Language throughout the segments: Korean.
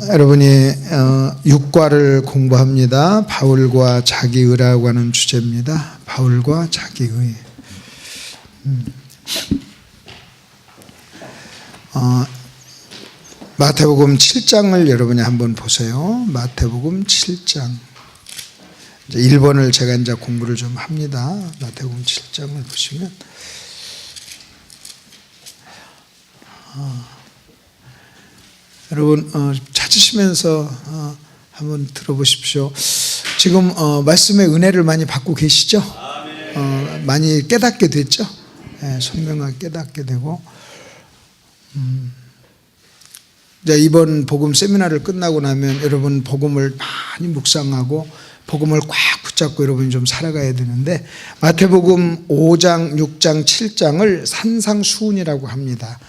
여러분이 육과를 공부합니다. 바울과 자기의라고 하는 주제입니다. 바울과 자기의. 마태복음 7장을 여러분이 한번 보세요. 마태복음 7장. 이제 1번을 제가 이제 공부를 좀 합니다. 마태복음 7장을 보시면 여러분 찾으시면서 한번 들어보십시오. 지금 말씀의 은혜를 많이 받고 계시죠? 많이 깨닫게 됐죠? 선명하게 깨닫게 되고 이제 이번 복음 세미나를 끝나고 나면 여러분 복음을 많이 묵상하고 복음을 꽉 붙잡고 여러분이 좀 살아가야 되는데 마태복음 5장, 6장, 7장을 산상수훈이라고 합니다.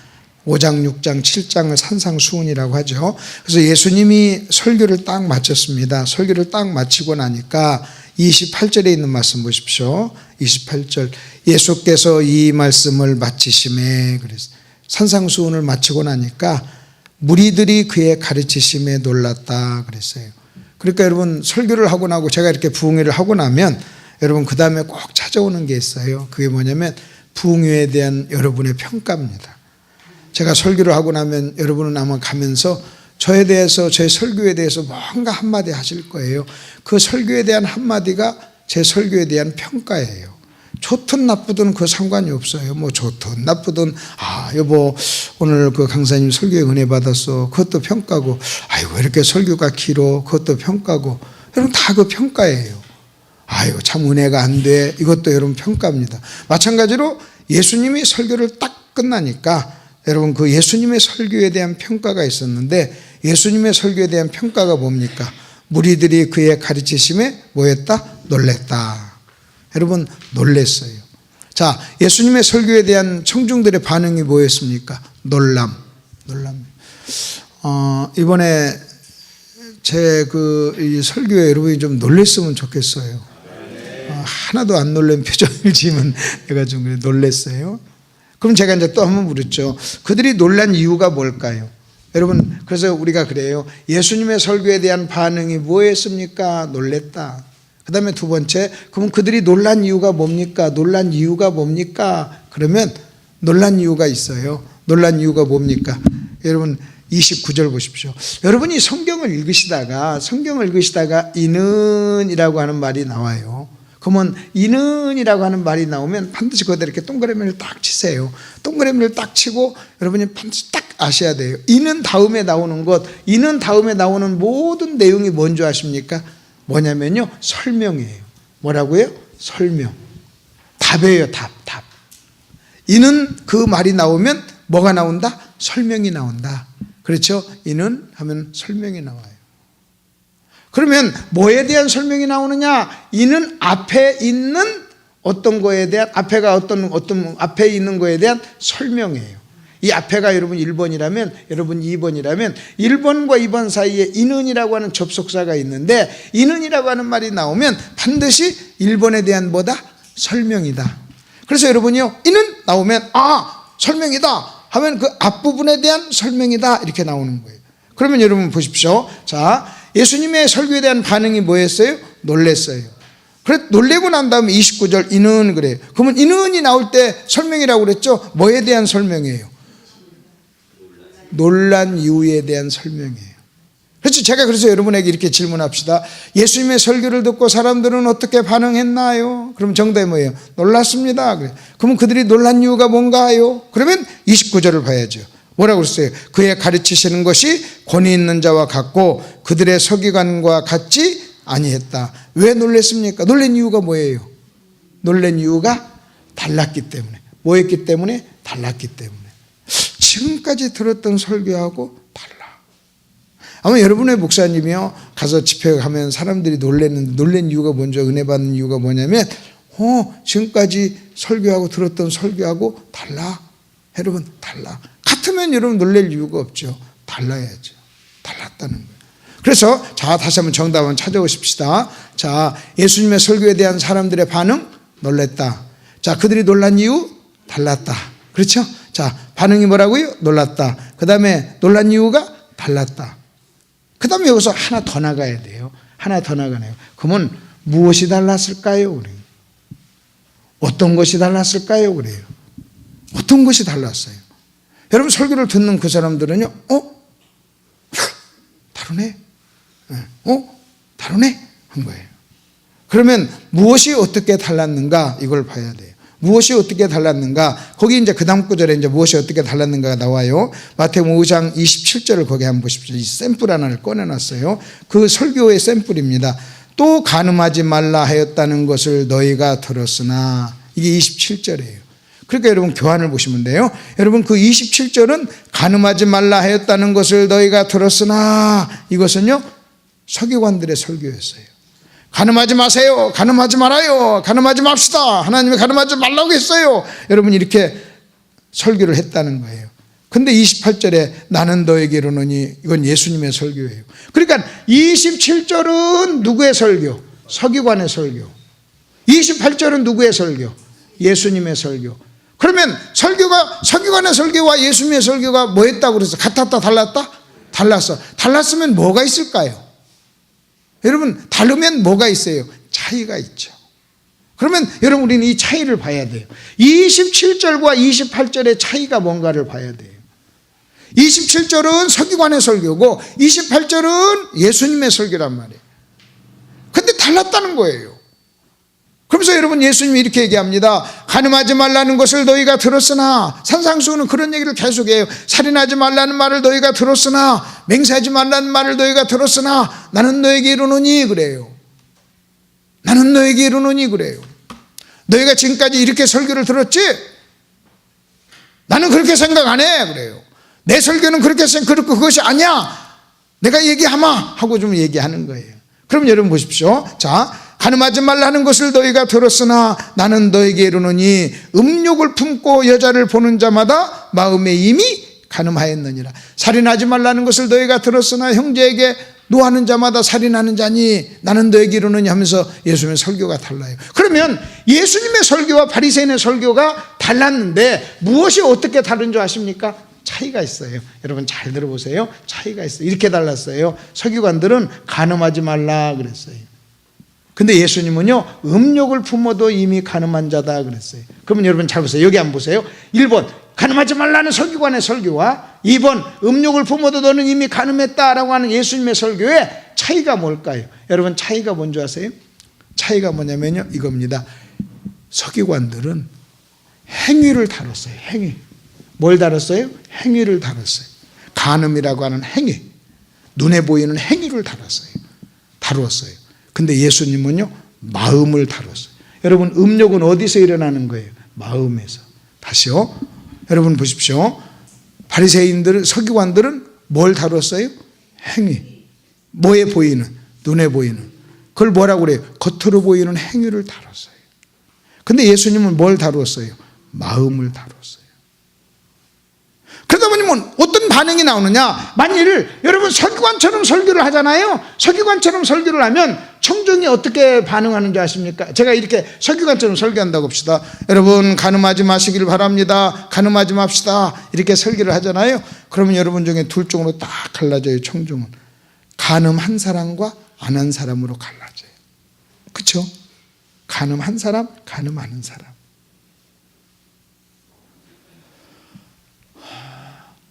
5장, 6장, 7장을 산상수훈이라고 하죠. 그래서 예수님이 설교를 딱 마쳤습니다. 설교를 딱 마치고 나니까 28절에 있는 말씀 보십시오. 28절 예수께서 이 말씀을 마치심에 그래서 산상수훈을 마치고 나니까 무리들이 그의 가르치심에 놀랐다 그랬어요. 그러니까 여러분 설교를 하고 나고 제가 이렇게 부흥회를 하고 나면 여러분 그 다음에 꼭 찾아오는 게 있어요. 그게 뭐냐면 부흥회에 대한 여러분의 평가입니다. 제가 설교를 하고 나면 여러분은 아마 가면서 저에 대해서 제 설교에 대해서 뭔가 한마디 하실 거예요. 그 설교에 대한 한마디가 제 설교에 대한 평가예요. 좋든 나쁘든 그 상관이 없어요. 뭐 좋든 나쁘든 여보 오늘 그 강사님 설교에 은혜 받았어. 그것도 평가고 아이고 이렇게 설교가 길어. 그것도 평가고 여러분 다 그 평가예요. 아이고 참 은혜가 안 돼. 이것도 여러분 평가입니다. 마찬가지로 예수님이 설교를 딱 끝나니까 여러분 그 예수님의 설교에 대한 평가가 있었는데 예수님의 설교에 대한 평가가 뭡니까? 무리들이 그의 가르치심에 뭐였다? 놀랬다. 여러분 놀랬어요. 자, 예수님의 설교에 대한 청중들의 반응이 뭐였습니까? 놀람. 이번에 제 이 설교에 여러분이 좀 놀랬으면 좋겠어요. 하나도 안 놀란 표정을 지으면 내가 좀 놀랬어요. 그럼 제가 이제 또 한번 물었죠. 그들이 놀란 이유가 뭘까요? 여러분, 그래서 우리가 그래요. 예수님의 설교에 대한 반응이 뭐였습니까? 놀랬다. 그 다음에 두 번째, 그럼 그들이 놀란 이유가 뭡니까? 놀란 이유가 뭡니까? 그러면 놀란 이유가 있어요. 놀란 이유가 뭡니까? 여러분, 29절 보십시오. 여러분이 성경을 읽으시다가 이는이라고 하는 말이 나와요. 그러면 이는이라고 하는 말이 나오면 반드시 거기다 이렇게 동그라미를 딱 치세요. 동그라미를 딱 치고 여러분이 반드시 딱 아셔야 돼요. 이는 다음에 나오는 것, 이는 다음에 나오는 모든 내용이 뭔지 아십니까? 뭐냐면요, 설명이에요. 뭐라고요? 설명. 답이에요, 답. 이는 그 말이 나오면 뭐가 나온다? 설명이 나온다. 그렇죠? 이는 하면 설명이 나와요. 그러면 뭐에 대한 설명이 나오느냐? 이는 앞에 있는 어떤 거에 대한 앞에가 어떤 앞에 있는 거에 대한 설명이에요. 이 앞에가 여러분 1번이라면 여러분 2번이라면 1번과 2번 사이에 이는이라고 하는 접속사가 있는데 이는이라고 하는 말이 나오면 반드시 1번에 대한 뭐다? 설명이다. 그래서 여러분이요, 이는 나오면 설명이다 하면 그 앞부분에 대한 설명이다 이렇게 나오는 거예요. 그러면 여러분 보십시오. 자, 예수님의 설교에 대한 반응이 뭐였어요? 놀랬어요. 그래 놀래고 난 다음에 29절 이는 그래요. 그러면 이는이 나올 때 설명이라고 그랬죠? 뭐에 대한 설명이에요? 놀란 이유에 대한 설명이에요. 그렇죠? 제가 그래서 여러분에게 이렇게 질문합시다. 예수님의 설교를 듣고 사람들은 어떻게 반응했나요? 그럼 정답이 뭐예요? 놀랐습니다. 그래. 그러면 그들이 놀란 이유가 뭔가요? 그러면 29절을 봐야죠. 뭐라고 그랬어요? 그의 가르치시는 것이 권위 있는 자와 같고 그들의 서기관과 같지 아니했다. 왜 놀랬습니까? 놀란 이유가 뭐예요? 놀란 이유가 달랐기 때문에. 뭐였기 때문에? 달랐기 때문에. 지금까지 들었던 설교하고 달라. 아마 여러분의 목사님이요 가서 집회 가면 사람들이 놀란 이유가 뭔지, 은혜 받는 이유가 뭐냐면 지금까지 설교하고 들었던 설교하고 달라. 여러분 달라. 같으면 여러분 놀랄 이유가 없죠. 달라야죠. 달랐다는 거예요. 그래서 자 다시 한번 정답 한번 찾아오십시다. 자, 예수님의 설교에 대한 사람들의 반응 놀랬다. 자, 그들이 놀란 이유 달랐다. 그렇죠? 자, 반응이 뭐라고요? 놀랐다. 그 다음에 놀란 이유가 달랐다. 그 다음에 여기서 하나 더 나가야 돼요. 하나 더 나가네요. 그러면 무엇이 달랐을까요? 그래요. 어떤 것이 달랐을까요? 그래요. 어떤 것이 달랐어요? 여러분 설교를 듣는 그 사람들은요, 다르네? 다르네? 한 거예요. 그러면 무엇이 어떻게 달랐는가 이걸 봐야 돼요. 무엇이 어떻게 달랐는가? 거기 이제 그 다음 구절에 이제 무엇이 어떻게 달랐는가가 나와요. 마태복음 5장 27절을 거기 한번 보십시오. 이 샘플 하나를 꺼내놨어요. 그 설교의 샘플입니다. 또 간음하지 말라 하였다는 것을 너희가 들었으나, 이게 27절이에요. 그러니까 여러분 교환을 보시면 돼요. 여러분 그 27절은 간음하지 말라 하였다는 것을 너희가 들었으나, 이것은요 서기관들의 설교였어요. 간음하지 마세요. 간음하지 말아요. 간음하지 맙시다. 하나님이 간음하지 말라고 했어요. 여러분 이렇게 설교를 했다는 거예요. 근데 28절에 나는 너에게 이르노니, 이건 예수님의 설교예요. 그러니까 27절은 누구의 설교? 서기관의 설교. 28절은 누구의 설교? 예수님의 설교. 그러면 설교가, 서기관의 설교와 예수님의 설교가 뭐 했다고 그래서 같았다 달랐다? 달랐어. 달랐으면 뭐가 있을까요? 여러분 다르면 뭐가 있어요? 차이가 있죠. 그러면 여러분 우리는 이 차이를 봐야 돼요. 27절과 28절의 차이가 뭔가를 봐야 돼요. 27절은 서기관의 설교고 28절은 예수님의 설교란 말이에요. 근데 달랐다는 거예요. 그러면서 여러분 예수님이 이렇게 얘기합니다. 간음하지 말라는 것을 너희가 들었으나, 산상수훈은 그런 얘기를 계속해요. 살인하지 말라는 말을 너희가 들었으나, 맹세하지 말라는 말을 너희가 들었으나 나는 너에게 이르노니 그래요. 나는 너에게 이르노니 그래요. 너희가 지금까지 이렇게 설교를 들었지? 나는 그렇게 생각 안 해 그래요. 내 설교는 그렇게 생각하고 그것이 아니야. 내가 얘기하마 하고 좀 얘기하는 거예요. 그럼 여러분 보십시오. 자, 간음하지 말라는 것을 너희가 들었으나 나는 너에게 이르노니 음욕을 품고 여자를 보는 자마다 마음에 이미 간음하였느니라. 살인하지 말라는 것을 너희가 들었으나 형제에게 노하는 자마다 살인하는 자니 나는 너에게 이르노니 하면서 예수님의 설교가 달라요. 그러면 예수님의 설교와 바리새인의 설교가 달랐는데 무엇이 어떻게 다른 줄 아십니까? 차이가 있어요. 여러분 잘 들어보세요. 차이가 있어요. 이렇게 달랐어요. 서기관들은 간음하지 말라 그랬어요. 근데 예수님은요 음욕을 품어도 이미 간음한 자다 그랬어요. 그러면 여러분 잘 보세요. 여기 한번 보세요. 1번 간음하지 말라는 서기관의 설교와 2번 음욕을 품어도 너는 이미 간음했다라고 하는 예수님의 설교의 차이가 뭘까요? 여러분 차이가 뭔지 아세요? 차이가 뭐냐면요 이겁니다. 서기관들은 행위를 다뤘어요. 행위. 뭘 다뤘어요? 행위를 다뤘어요. 간음이라고 하는 행위, 눈에 보이는 행위를 다루었어요. 근데 예수님은요 마음을 다뤘어요. 여러분 음욕은 어디서 일어나는 거예요? 마음에서. 다시요. 여러분 보십시오. 바리새인들은, 서기관들은 뭘 다뤘어요? 행위. 뭐에 보이는? 눈에 보이는. 그걸 뭐라고 그래요? 겉으로 보이는 행위를 다뤘어요. 근데 예수님은 뭘 다루었어요? 마음을 다뤘어요. 그러다 보면 어떤 반응이 나오느냐? 만일 여러분 서기관처럼 설교를 하잖아요. 서기관처럼 설교를 하면 청중이 어떻게 반응하는지 아십니까? 제가 이렇게 서기관처럼 설교한다고 합시다. 여러분 간음하지 마시길 바랍니다. 간음하지 맙시다. 이렇게 설교를 하잖아요. 그러면 여러분 중에 둘 쪽으로 딱 갈라져요. 청중은 간음한 사람과 안 한 사람으로 갈라져요. 그렇죠? 간음한 사람, 간음 안 한 사람.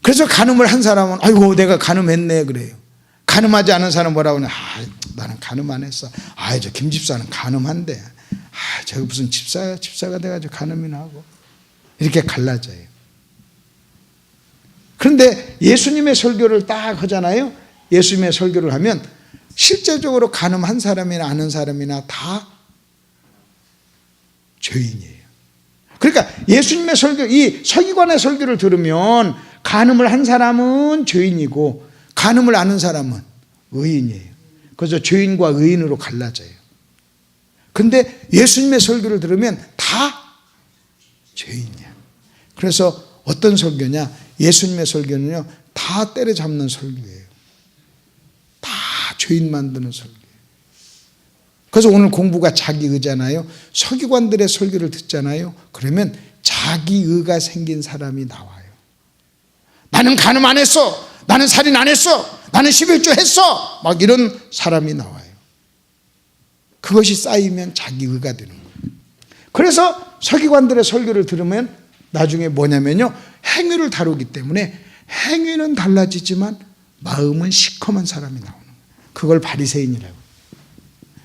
그래서 간음을 한 사람은 아이고 내가 간음했네 그래요. 간음하지 않은 사람은 뭐라고 하냐? 나는 간음 안 했어. 저 김 집사는 간음한데. 저기 무슨 집사가 돼가지고 간음이나 하고. 이렇게 갈라져요. 그런데 예수님의 설교를 딱 하잖아요. 예수님의 설교를 하면 실제적으로 간음한 사람이나 아는 사람이나 다 죄인이에요. 그러니까 예수님의 설교, 이 서기관의 설교를 들으면 간음을 한 사람은 죄인이고 간음을 아는 사람은 의인이에요. 그래서 죄인과 의인으로 갈라져요. 근데 예수님의 설교를 들으면 다 죄인이야. 그래서 어떤 설교냐? 예수님의 설교는요 다 때려잡는 설교예요. 다 죄인 만드는 설교예요. 그래서 오늘 공부가 자기의잖아요. 서기관들의 설교를 듣잖아요. 그러면 자기의가 생긴 사람이 나와요. 나는 간음 안 했어. 나는 살인 안 했어. 나는 11조 했어. 막 이런 사람이 나와요. 그것이 쌓이면 자기 의가 되는 거예요. 그래서 서기관들의 설교를 들으면 나중에 뭐냐면요, 행위를 다루기 때문에 행위는 달라지지만 마음은 시커먼 사람이 나오는 거예요. 그걸 바리새인이라고.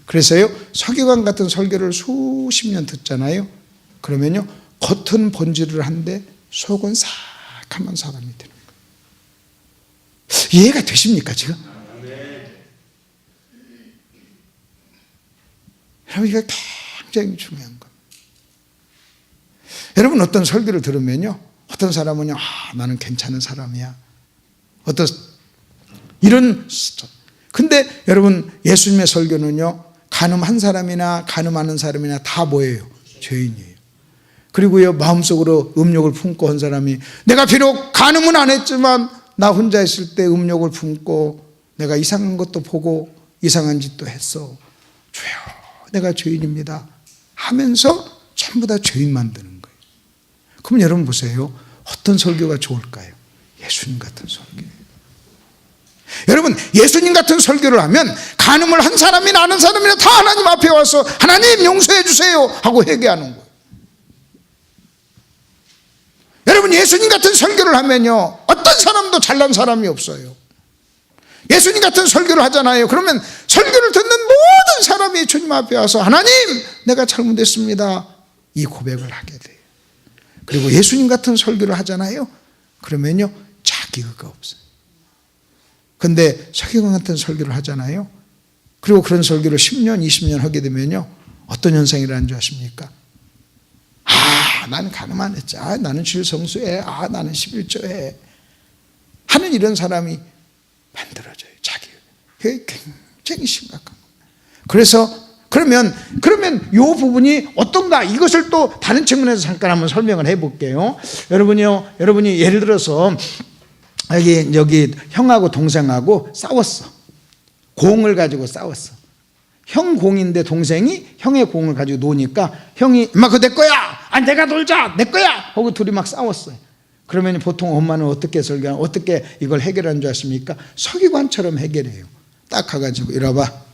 그래서요, 서기관 같은 설교를 수십 년 듣잖아요. 그러면요, 겉은 본질을 한데 속은 사악한 사람이 되는 거예요. 이해가 되십니까 지금? 여러분, 이거 굉장히 중요한 겁니다. 여러분, 어떤 설교를 들으면요, 어떤 사람은요, 나는 괜찮은 사람이야. 어떤 이런. 근데 여러분, 예수님의 설교는요, 간음한 사람이나 간음하는 사람이나 다 뭐예요? 죄인이에요. 그리고요, 마음속으로 음욕을 품고 한 사람이, 내가 비록 간음은 안 했지만 나 혼자 있을 때 음욕을 품고 내가 이상한 것도 보고 이상한 짓도 했어. 주여, 내가 죄인입니다 하면서 전부 다 죄인 만드는 거예요. 그럼 여러분 보세요. 어떤 설교가 좋을까요? 예수님 같은 설교예요. 여러분, 예수님 같은 설교를 하면 간음을 한 사람이나 아는 사람이나 다 하나님 앞에 와서 하나님 용서해 주세요 하고 회개하는 거예요. 여러분, 예수님 같은 설교를 하면요, 어떤 사람도 잘난 사람이 없어요. 예수님 같은 설교를 하잖아요. 그러면 설교를 듣는 모든 사람이 주님 앞에 와서 하나님, 내가 잘못했습니다, 이 고백을 하게 돼요. 그리고 예수님 같은 설교를 하잖아요. 그러면요, 자기의가 없어요. 근데 서기관 같은 설교를 하잖아요. 그리고 그런 설교를 10년, 20년 하게 되면요, 어떤 현상이 일어나는 줄 아십니까? 나는 간음 안 했지. 나는 주일 성수해. 나는 11조해. 하는 이런 사람이 만들어져요. 자기. 그게 굉장히 심각한 겁니다. 그래서 그러면 이 부분이 어떤가, 이것을 또 다른 측면에서 잠깐 한번 설명을 해볼게요. 여러분이 예를 들어서 여기 형하고 동생하고 싸웠어. 공을 가지고 싸웠어. 형 공인데 동생이 형의 공을 가지고 노니까 형이 엄마 그거 내 거야, 내가 놀자, 내 거야 하고 둘이 막 싸웠어요. 그러면 보통 엄마는 어떻게 이걸 해결하는 줄 아십니까? 서기관처럼 해결해요. 딱 가가지고 이리 와봐.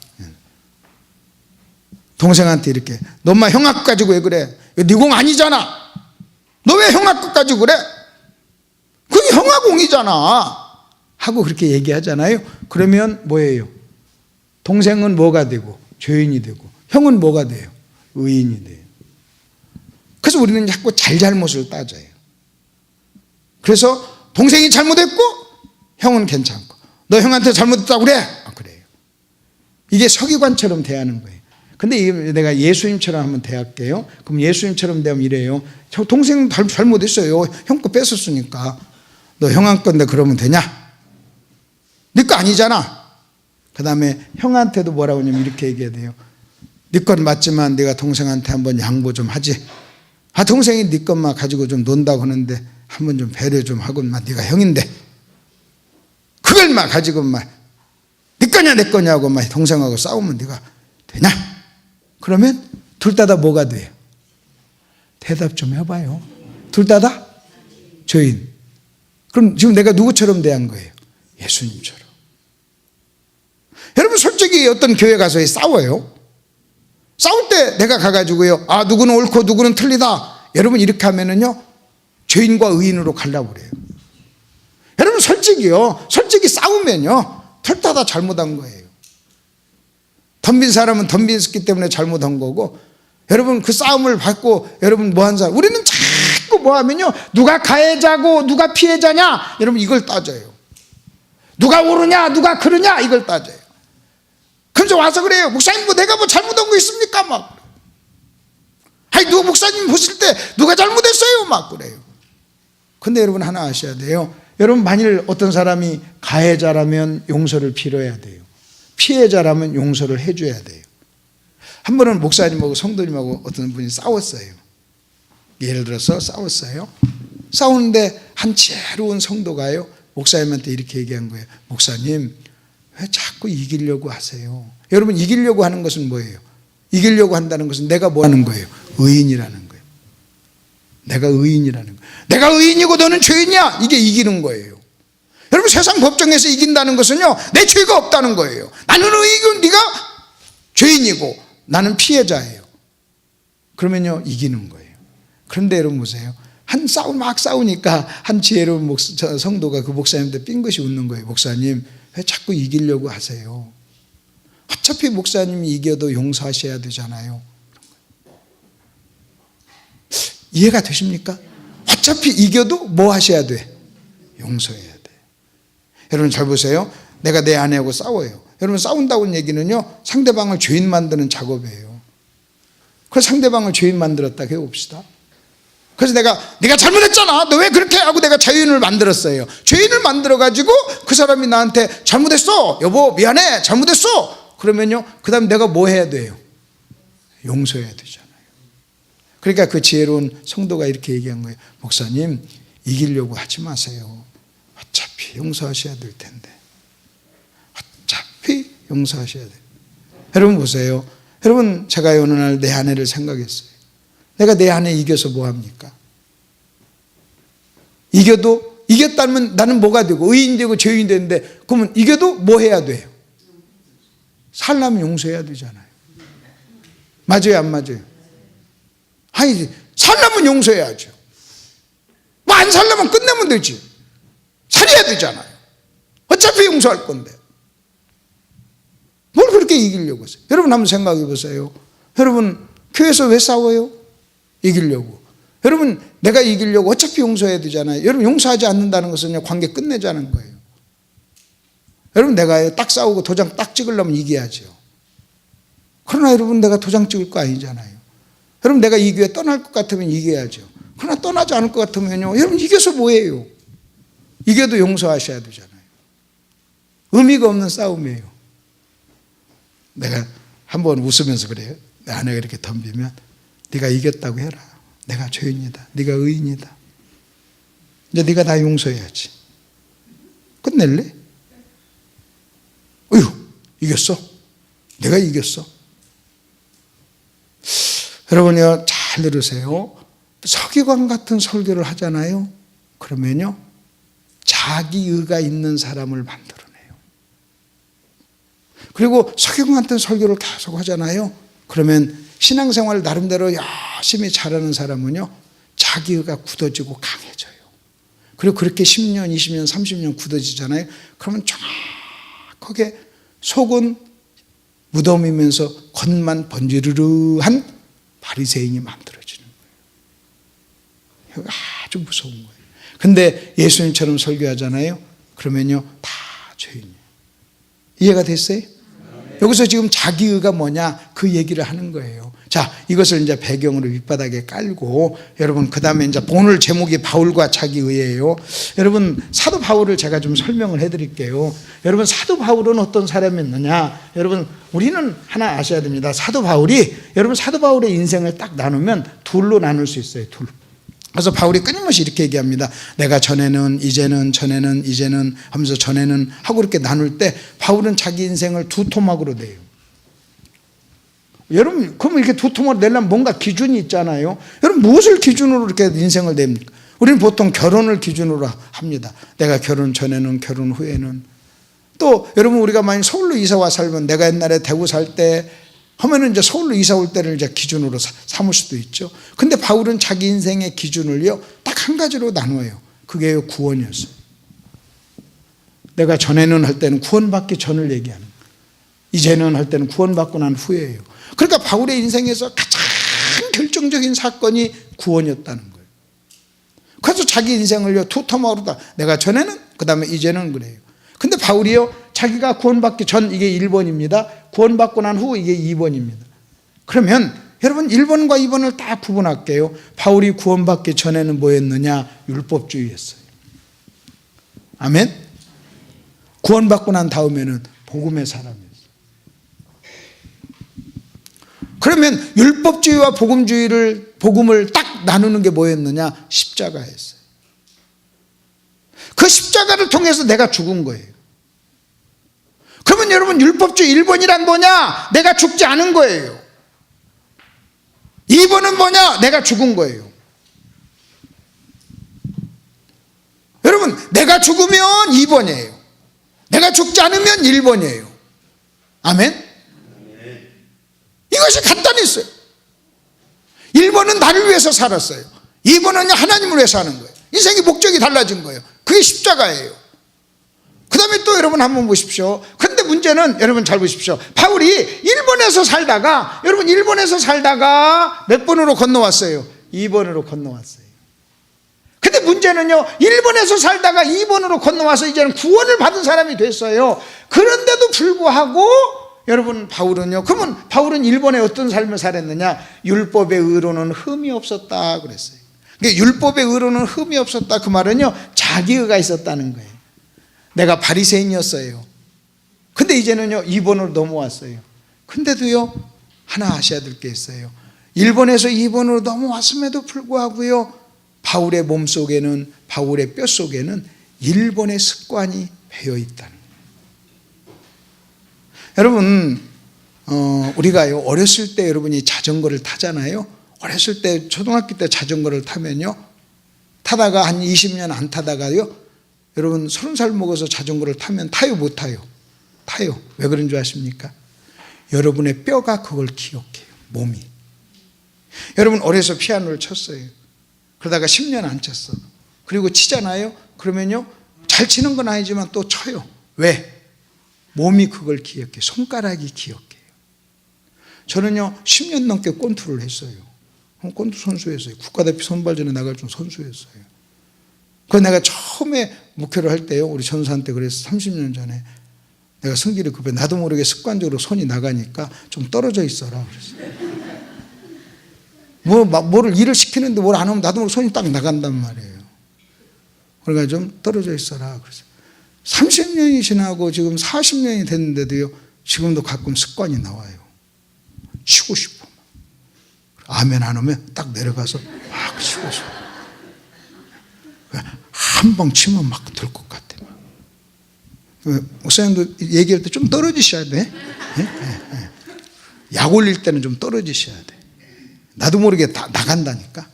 동생한테 이렇게, 너 엄마 형아 것 가지고 왜 그래? 네 공 아니잖아. 너 왜 형아 것 가지고 그래? 그게 형아 공이잖아 하고 그렇게 얘기하잖아요. 그러면 뭐예요? 동생은 뭐가 되고? 죄인이 되고, 형은 뭐가 돼요? 의인이 돼요. 그래서 우리는 자꾸 잘못을 따져요. 그래서 동생이 잘못했고 형은 괜찮고, 너 형한테 잘못했다고 그래? 그래요. 이게 서기관처럼 대하는 거예요. 근데 내가 예수님처럼 한번 대할게요. 그럼 예수님처럼 대하면 이래요. 동생 잘못했어요. 형 거 뺏었으니까. 너 형한 건데 그러면 되냐? 네 거 아니잖아. 그 다음에 형한테도 뭐라고 하냐면 이렇게 얘기해야 돼요. 네 건 맞지만 네가 동생한테 한번 양보 좀 하지. 동생이 네 것만 가지고 좀 논다고 하는데 한번 좀 배려 좀 하고, 네가 형인데 그걸 막 가지고 네 거냐 내 거냐고 동생하고 싸우면 네가 되냐? 그러면 둘 다 뭐가 돼요? 대답 좀 해봐요. 둘 다 죄인. 그럼 지금 내가 누구처럼 대한 거예요? 예수님처럼. 여러분, 솔직히 어떤 교회 가서 싸워요. 싸울 때 내가 가가지고요, 누구는 옳고 누구는 틀리다, 여러분 이렇게 하면은요, 죄인과 의인으로 가려고 그래요. 여러분, 솔직히 싸우면요, 둘 다 잘못한 거예요. 덤빈 사람은 덤빈었기 때문에 잘못한 거고, 여러분 그 싸움을 받고 여러분 뭐한 사람, 우리는 자꾸 뭐 하면요, 누가 가해자고 누가 피해자냐, 여러분 이걸 따져요. 누가 옳으냐 누가 그르냐 이걸 따져요. 그래서 와서 그래요. 목사님, 내가 뭐 잘못한 거 있습니까? 누가 목사님 보실 때 누가 잘못했어요? 그래요. 근데 여러분 하나 아셔야 돼요. 여러분, 만일 어떤 사람이 가해자라면 용서를 빌어야 돼요. 피해자라면 용서를 해줘야 돼요. 한 번은 목사님하고 성도님하고 어떤 분이 싸웠어요. 예를 들어서 싸웠어요. 싸우는데 한 지혜로운 성도가요, 목사님한테 이렇게 얘기한 거예요. 목사님, 왜 자꾸 이기려고 하세요? 여러분, 이기려고 하는 것은 뭐예요? 이기려고 한다는 것은 내가 뭐 하는 거예요? 의인이라는 거예요. 내가 의인이라는 거예요. 내가 의인이고 너는 죄인이야, 이게 이기는 거예요. 여러분, 여러분, 세상 법정에서 이긴다는 것은요, 내 죄가 없다는 거예요. 나는 의인이고 네가 죄인이고 나는 피해자예요. 그러면요, 이기는 거예요. 그런데 여러분 보세요. 막 싸우니까 한 지혜로운 성도가 그 목사님한테 삥긋이 웃는 거예요. 목사님, 왜 자꾸 이기려고 하세요? 어차피 목사님이 이겨도 용서하셔야 되잖아요. 이해가 되십니까? 어차피 이겨도 뭐 하셔야 돼? 용서해야 돼. 여러분 잘 보세요. 내가 내 아내하고 싸워요. 여러분, 싸운다는 얘기는요, 상대방을 죄인 만드는 작업이에요. 그래서 상대방을 죄인 만들었다 해봅시다. 그래서 네가 잘못했잖아, 너 왜 그렇게 하고 내가 죄인을 만들었어요. 죄인을 만들어가지고 그 사람이 나한테 잘못했어, 여보 미안해, 잘못했어. 그러면요, 그 다음 내가 뭐 해야 돼요? 용서해야 되잖아요. 그러니까 그 지혜로운 성도가 이렇게 얘기한 거예요. 목사님, 이기려고 하지 마세요. 어차피 용서하셔야 될 텐데. 어차피 용서하셔야 돼요. 여러분 보세요. 여러분, 제가 어느 날 내 아내를 생각했어요. 내가 내 아내 이겨서 뭐 합니까? 이겼다면 나는 뭐가 되고 의인 되고 죄인 되는데, 그러면 이겨도 뭐 해야 돼요? 살려면 용서해야 되잖아요. 맞아요, 안 맞아요? 아니, 살려면 용서해야죠. 뭐 안 살려면 끝내면 되지. 살려야 되잖아요. 어차피 용서할 건데 뭘 그렇게 이기려고 하세요? 여러분 한번 생각해 보세요. 여러분, 교회에서 왜 싸워요? 이기려고. 여러분, 내가 이기려고 어차피 용서해야 되잖아요. 여러분, 용서하지 않는다는 것은 관계 끝내자는 거예요. 여러분, 내가 딱 싸우고 도장 딱 찍으려면 이겨야죠. 그러나 여러분, 내가 도장 찍을 거 아니잖아요. 여러분, 내가 이 교회 떠날 것 같으면 이겨야죠. 그러나 떠나지 않을 것 같으면요, 여러분, 이겨서 뭐예요? 이겨도 용서하셔야 되잖아요. 의미가 없는 싸움이에요. 내가 한번 웃으면서 그래요. 내 아내가 이렇게 덤비면, 네가 이겼다고 해라. 내가 죄인이다. 네가 의인이다. 이제 네가 다 용서해야지. 끝낼래? 어휴, 이겼어? 내가 이겼어? 여러분요, 잘 들으세요. 서기관 같은 설교를 하잖아요. 그러면요, 자기의가 있는 사람을 만들어내요. 그리고 서기관 같은 설교를 계속 하잖아요. 그러면 신앙생활을 나름대로 열심히 잘하는 사람은요, 자기의가 굳어지고 강해져요. 그리고 그렇게 10년, 20년, 30년 굳어지잖아요. 그러면 정확하게 속은 무덤이면서 겉만 번지르르한 바리새인이 만들어지는 거예요. 아주 무서운 거예요. 근데 예수님처럼 설교하잖아요. 그러면요, 다 죄인이에요. 이해가 됐어요? 여기서 지금 자기의가 뭐냐, 그 얘기를 하는 거예요. 자, 이것을 이제 배경으로 밑바닥에 깔고, 여러분, 그 다음에 이제 오늘 제목이 바울과 자기의예요. 여러분, 사도 바울을 제가 좀 설명을 해드릴게요. 여러분, 사도 바울은 어떤 사람이었느냐? 여러분, 우리는 하나 아셔야 됩니다. 사도 바울이, 여러분, 사도 바울의 인생을 딱 나누면 둘로 나눌 수 있어요. 둘. 그래서 바울이 끊임없이 이렇게 얘기합니다. 내가 전에는, 이제는, 전에는, 이제는 하면서 전에는 하고 이렇게 나눌 때 바울은 자기 인생을 두 토막으로 내요. 여러분, 그럼 이렇게 두 토막으로 내려면 뭔가 기준이 있잖아요. 여러분, 무엇을 기준으로 이렇게 인생을 냅니까? 우리는 보통 결혼을 기준으로 합니다. 내가 결혼 전에는, 결혼 후에는. 또 여러분, 우리가 만약 서울로 이사 와 살면, 내가 옛날에 대구 살 때 하면은 이제 서울로 이사 올 때를 이제 기준으로 삼을 수도 있죠. 근데 바울은 자기 인생의 기준을요, 딱 한 가지로 나눠요. 그게 구원이었어요. 내가 전에는 할 때는 구원받기 전을 얘기하는 거예요. 이제는 할 때는 구원받고 난 후에예요. 그러니까 바울의 인생에서 가장 결정적인 사건이 구원이었다는 거예요. 그래서 자기 인생을요, 두 토막으로 다, 내가 전에는, 그 다음에 이제는 그래요. 근데 바울이요, 자기가 구원받기 전 이게 1번입니다. 구원받고 난 후 이게 2번입니다. 그러면 여러분, 1번과 2번을 다 구분할게요. 바울이 구원받기 전에는 뭐였느냐? 율법주의였어요. 아멘? 구원받고 난 다음에는 복음의 사람이었어요. 그러면 율법주의와 복음을 딱 나누는 게 뭐였느냐? 십자가였어요. 그 십자가를 통해서 내가 죽은 거예요. 그러면 여러분, 율법주의 1번이란 뭐냐? 내가 죽지 않은 거예요. 2번은 뭐냐? 내가 죽은 거예요. 여러분, 내가 내가 죽으면 2번이에요. 내가 죽지 않으면 1번이에요. 아멘? 이것이 간단히 있어요. 1번은 나를 위해서 살았어요. 2번은 하나님을 위해서 사는 거예요. 인생의 목적이 달라진 거예요. 그게 십자가예요. 그 다음에 또 여러분 한번 보십시오. 근데 문제는 여러분 잘 보십시오. 바울이 일본에서 살다가, 여러분 일본에서 살다가 몇 번으로 건너왔어요? 2번으로 건너왔어요. 근데 문제는요, 일본에서 살다가 2번으로 건너와서 이제는 구원을 받은 사람이 됐어요. 그런데도 불구하고 여러분 바울은요, 그러면 바울은 일본에 어떤 삶을 살았느냐? 율법의 의로는 흠이 없었다 그랬어요. 그러니까 율법의 의로는 흠이 없었다, 그 말은요, 자기의가 있었다는 거예요. 내가 바리새인이었어요. 근데 이제는요 2번으로 넘어왔어요. 근데도요 하나 아셔야 될 게 있어요. 일본에서 2번으로 넘어왔음에도 불구하고요, 바울의 몸속에는, 바울의 뼛속에는 일본의 습관이 배어 있다는 거예요. 여러분 우리가요 어렸을 때 여러분이 자전거를 타잖아요. 어렸을 때 초등학교 때 자전거를 타면요, 타다가 한 20년 안 타다가요, 여러분 30살 먹어서 자전거를 타면 타요, 못 타요? 타요. 왜 그런 줄 아십니까? 여러분의 뼈가 그걸 기억해요. 몸이. 여러분 어려서 피아노를 쳤어요. 그러다가 10년 안 쳤어. 그리고 치잖아요. 그러면요 잘 치는 건 아니지만 또 쳐요. 왜? 몸이 그걸 기억해요. 손가락이 기억해요. 저는요 10년 넘게 권투를 했어요. 권투 선수였어요. 국가대표 선발전에 나갈 좀 선수였어요. 그 내가 처음에 목회를 할 때요, 우리 전사한테 그래서 30년 전에 내가 성질이 급해, 나도 모르게 습관적으로 손이 나가니까 좀 떨어져 있어라 그랬어요. 뭐를 일을 시키는데 뭘 안 하면 나도 모르게 손이 딱 나간단 말이에요. 그러니까 좀 떨어져 있어라 그랬어요. 30년이 지나고 지금 40년이 됐는데도요, 지금도 가끔 습관이 나와요. 치고 싶어. 아멘 안 하면 딱 내려가서 막 치고 싶어. 한 방 치면 막 될 것 같아. 목사님도 얘기할 때 좀 떨어지셔야 돼. 약 올릴 때는 좀 떨어지셔야 돼. 나도 모르게 다 나간다니까.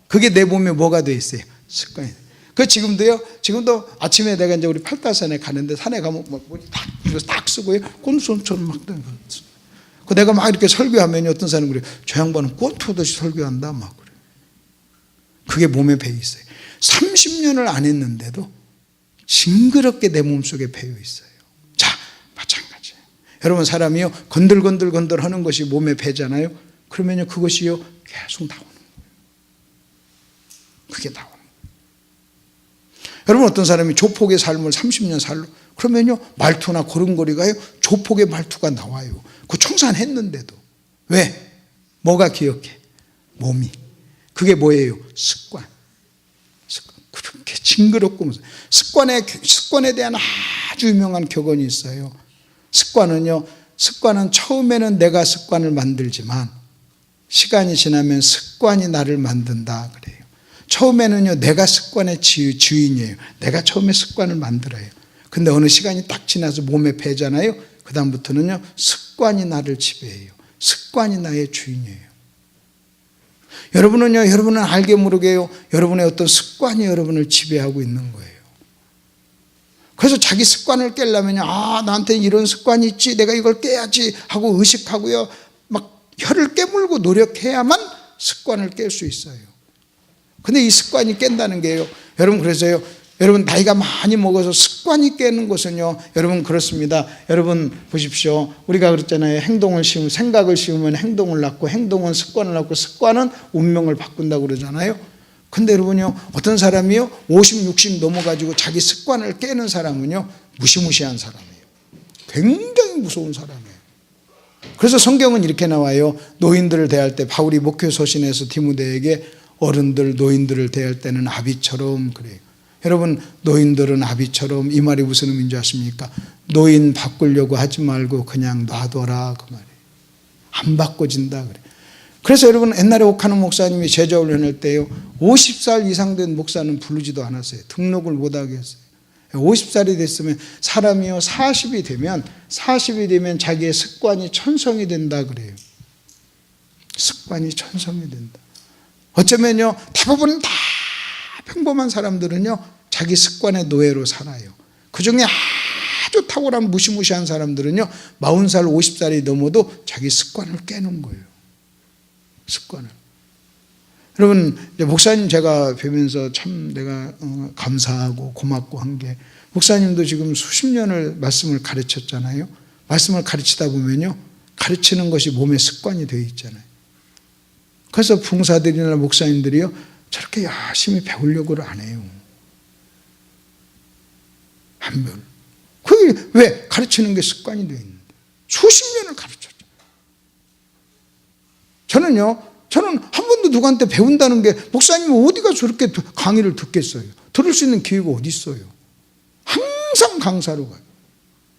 그게 내 몸에 뭐가 돼 있어요? 습관이. 그 지금도 아침에 내가 이제 우리 팔다산에 가는데, 산에 가면 머리 딱 쓰고요, 꼰손처럼 막 되는 거예요. 그 내가 막 이렇게 설교하면 어떤 사람은 그래요. 저 양반은 꼰투듯이 설교한다 막 그래. 그게 몸에 배어 있어요. 30년을 안 했는데도 징그럽게 내 몸속에 배어 있어요. 자, 마찬가지예요. 여러분 사람이요 건들건들 하는 것이 몸에 배잖아요. 그러면요 그것이요 계속 나오는 거예요. 그게 나오는 거예요. 여러분 어떤 사람이 조폭의 삶을 30년 살로, 그러면요 말투나 걸음걸이가요 조폭의 말투가 나와요. 그 청산했는데도. 왜? 뭐가 기억해? 몸이. 그게 뭐예요? 습관. 그렇게 징그럽고 습관에 대한 아주 유명한 격언이 있어요. 습관은 처음에는 내가 습관을 만들지만 시간이 지나면 습관이 나를 만든다 그래요. 처음에는요 내가 습관의 주인이에요. 내가 처음에 습관을 만들어요. 근데 어느 시간이 딱 지나서 몸에 배잖아요. 그 다음부터는요 습관이 나를 지배해요. 습관이 나의 주인이에요. 여러분은 알게 모르게요, 여러분의 어떤 습관이 여러분을 지배하고 있는 거예요. 그래서 자기 습관을 깨려면, 나한테 이런 습관이 있지, 내가 이걸 깨야지 하고 의식하고요, 막 혀를 깨물고 노력해야만 습관을 깰 수 있어요. 근데 이 습관이 깬다는 게요, 여러분 그래서요, 여러분 나이가 많이 먹어서 습관이 깨는 것은요, 여러분 그렇습니다. 여러분 보십시오. 우리가 그랬잖아요. 생각을 씌우면 행동을 낳고, 행동은 습관을 낳고, 습관은 운명을 바꾼다고 그러잖아요. 근데 여러분요, 어떤 사람이요 50, 60 넘어가지고 자기 습관을 깨는 사람은요 무시무시한 사람이에요. 굉장히 무서운 사람이에요. 그래서 성경은 이렇게 나와요. 노인들을 대할 때, 바울이 목회 서신에서 디모데에게 어른들, 노인들을 대할 때는 아비처럼 그래요. 여러분 노인들은 아비처럼, 이 말이 무슨 의미인 줄 아십니까? 노인 바꾸려고 하지 말고 그냥 놔둬라 그 말이에요. 안 바꿔진다 그래. 그래서 여러분 옛날에 옥하는 목사님이 제자 훈련할 때요 50살 이상 된 목사는 부르지도 않았어요. 등록을 못하게 했어요. 50살이 됐으면 사람이요 40이 되면 자기의 습관이 천성이 된다 그래요. 습관이 천성이 된다. 어쩌면요 대부분 다 평범한 사람들은요 자기 습관의 노예로 살아요. 그중에 아주 탁월한 무시무시한 사람들은요 40살 50살이 넘어도 자기 습관을 깨는 거예요. 습관을. 여러분 목사님 제가 뵈면서 참 내가 감사하고 고맙고 한 게, 목사님도 지금 수십 년을 말씀을 가르쳤잖아요. 말씀을 가르치다 보면요 가르치는 것이 몸에 습관이 되어 있잖아요. 그래서 봉사들이나 목사님들이요 저렇게 열심히 배우려고를 안 해요. 안 배워. 그게 왜? 가르치는 게 습관이 되어 있는데 수십 년을 가르쳤죠. 저는 한 번도 누구한테 배운다는 게, 목사님은 어디가 저렇게 강의를 듣겠어요. 들을 수 있는 기회가 어디 있어요. 항상 강사로 가요.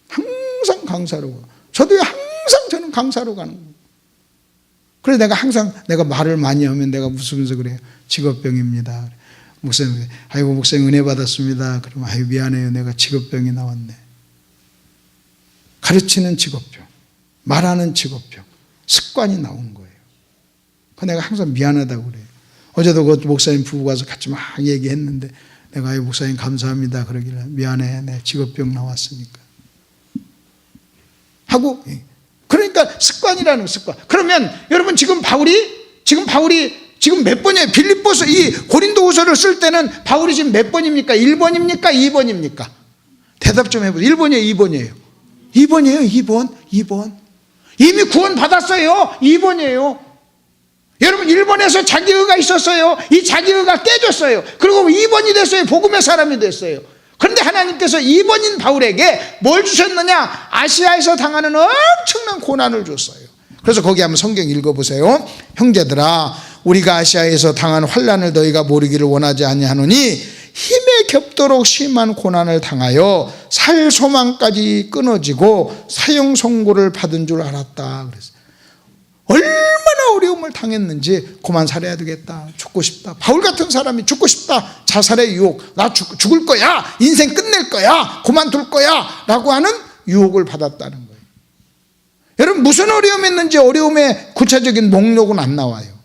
항상 강사로 가요. 저도 항상 저는 강사로 가는 거예요. 그래서 내가 항상 내가 말을 많이 하면 내가 웃으면서 그래요. 직업병입니다. 목사님, 아이고 목사님 은혜 받았습니다. 그러면 아유 미안해요. 내가 직업병이 나왔네. 가르치는 직업병, 말하는 직업병, 습관이 나온 거예요. 그 내가 항상 미안하다고 그래요. 어제도 그 목사님 부부가 와서 같이 막 얘기했는데 내가 아유 목사님 감사합니다 그러길래 미안해 내 직업병 나왔으니까 하고. 그러니까 습관이라는 습관. 그러면 여러분 지금 바울이 지금 몇 번이에요? 빌립보서 이 고린도후서를 쓸 때는 바울이 지금 몇 번입니까? 1번입니까? 2번입니까? 대답 좀 해보세요. 1번이에요? 2번이에요? 2번이에요. 2번. 이미 구원 받았어요. 2번이에요. 여러분 1번에서 자기의가 있었어요. 이 자기의가 깨졌어요. 그리고 2번이 됐어요. 복음의 사람이 됐어요. 그런데 하나님께서 2번인 바울에게 뭘 주셨느냐? 아시아에서 당하는 엄청난 고난을 줬어요. 그래서 거기 한번 성경 읽어보세요. 형제들아 우리가 아시아에서 당한 환난을 너희가 모르기를 원하지 아니하노니 힘에 겹도록 심한 고난을 당하여 살 소망까지 끊어지고 사형 선고를 받은 줄 알았다 그랬어요. 얼마나 어려움을 당했는지 그만 살아야 되겠다, 죽고 싶다. 바울 같은 사람이 죽고 싶다, 자살의 유혹, 나 죽을 거야, 인생 끝낼 거야, 그만둘 거야 라고 하는 유혹을 받았다는 거예요. 여러분 무슨 어려움이 있는지 어려움의 구체적인 목록은 안 나와요.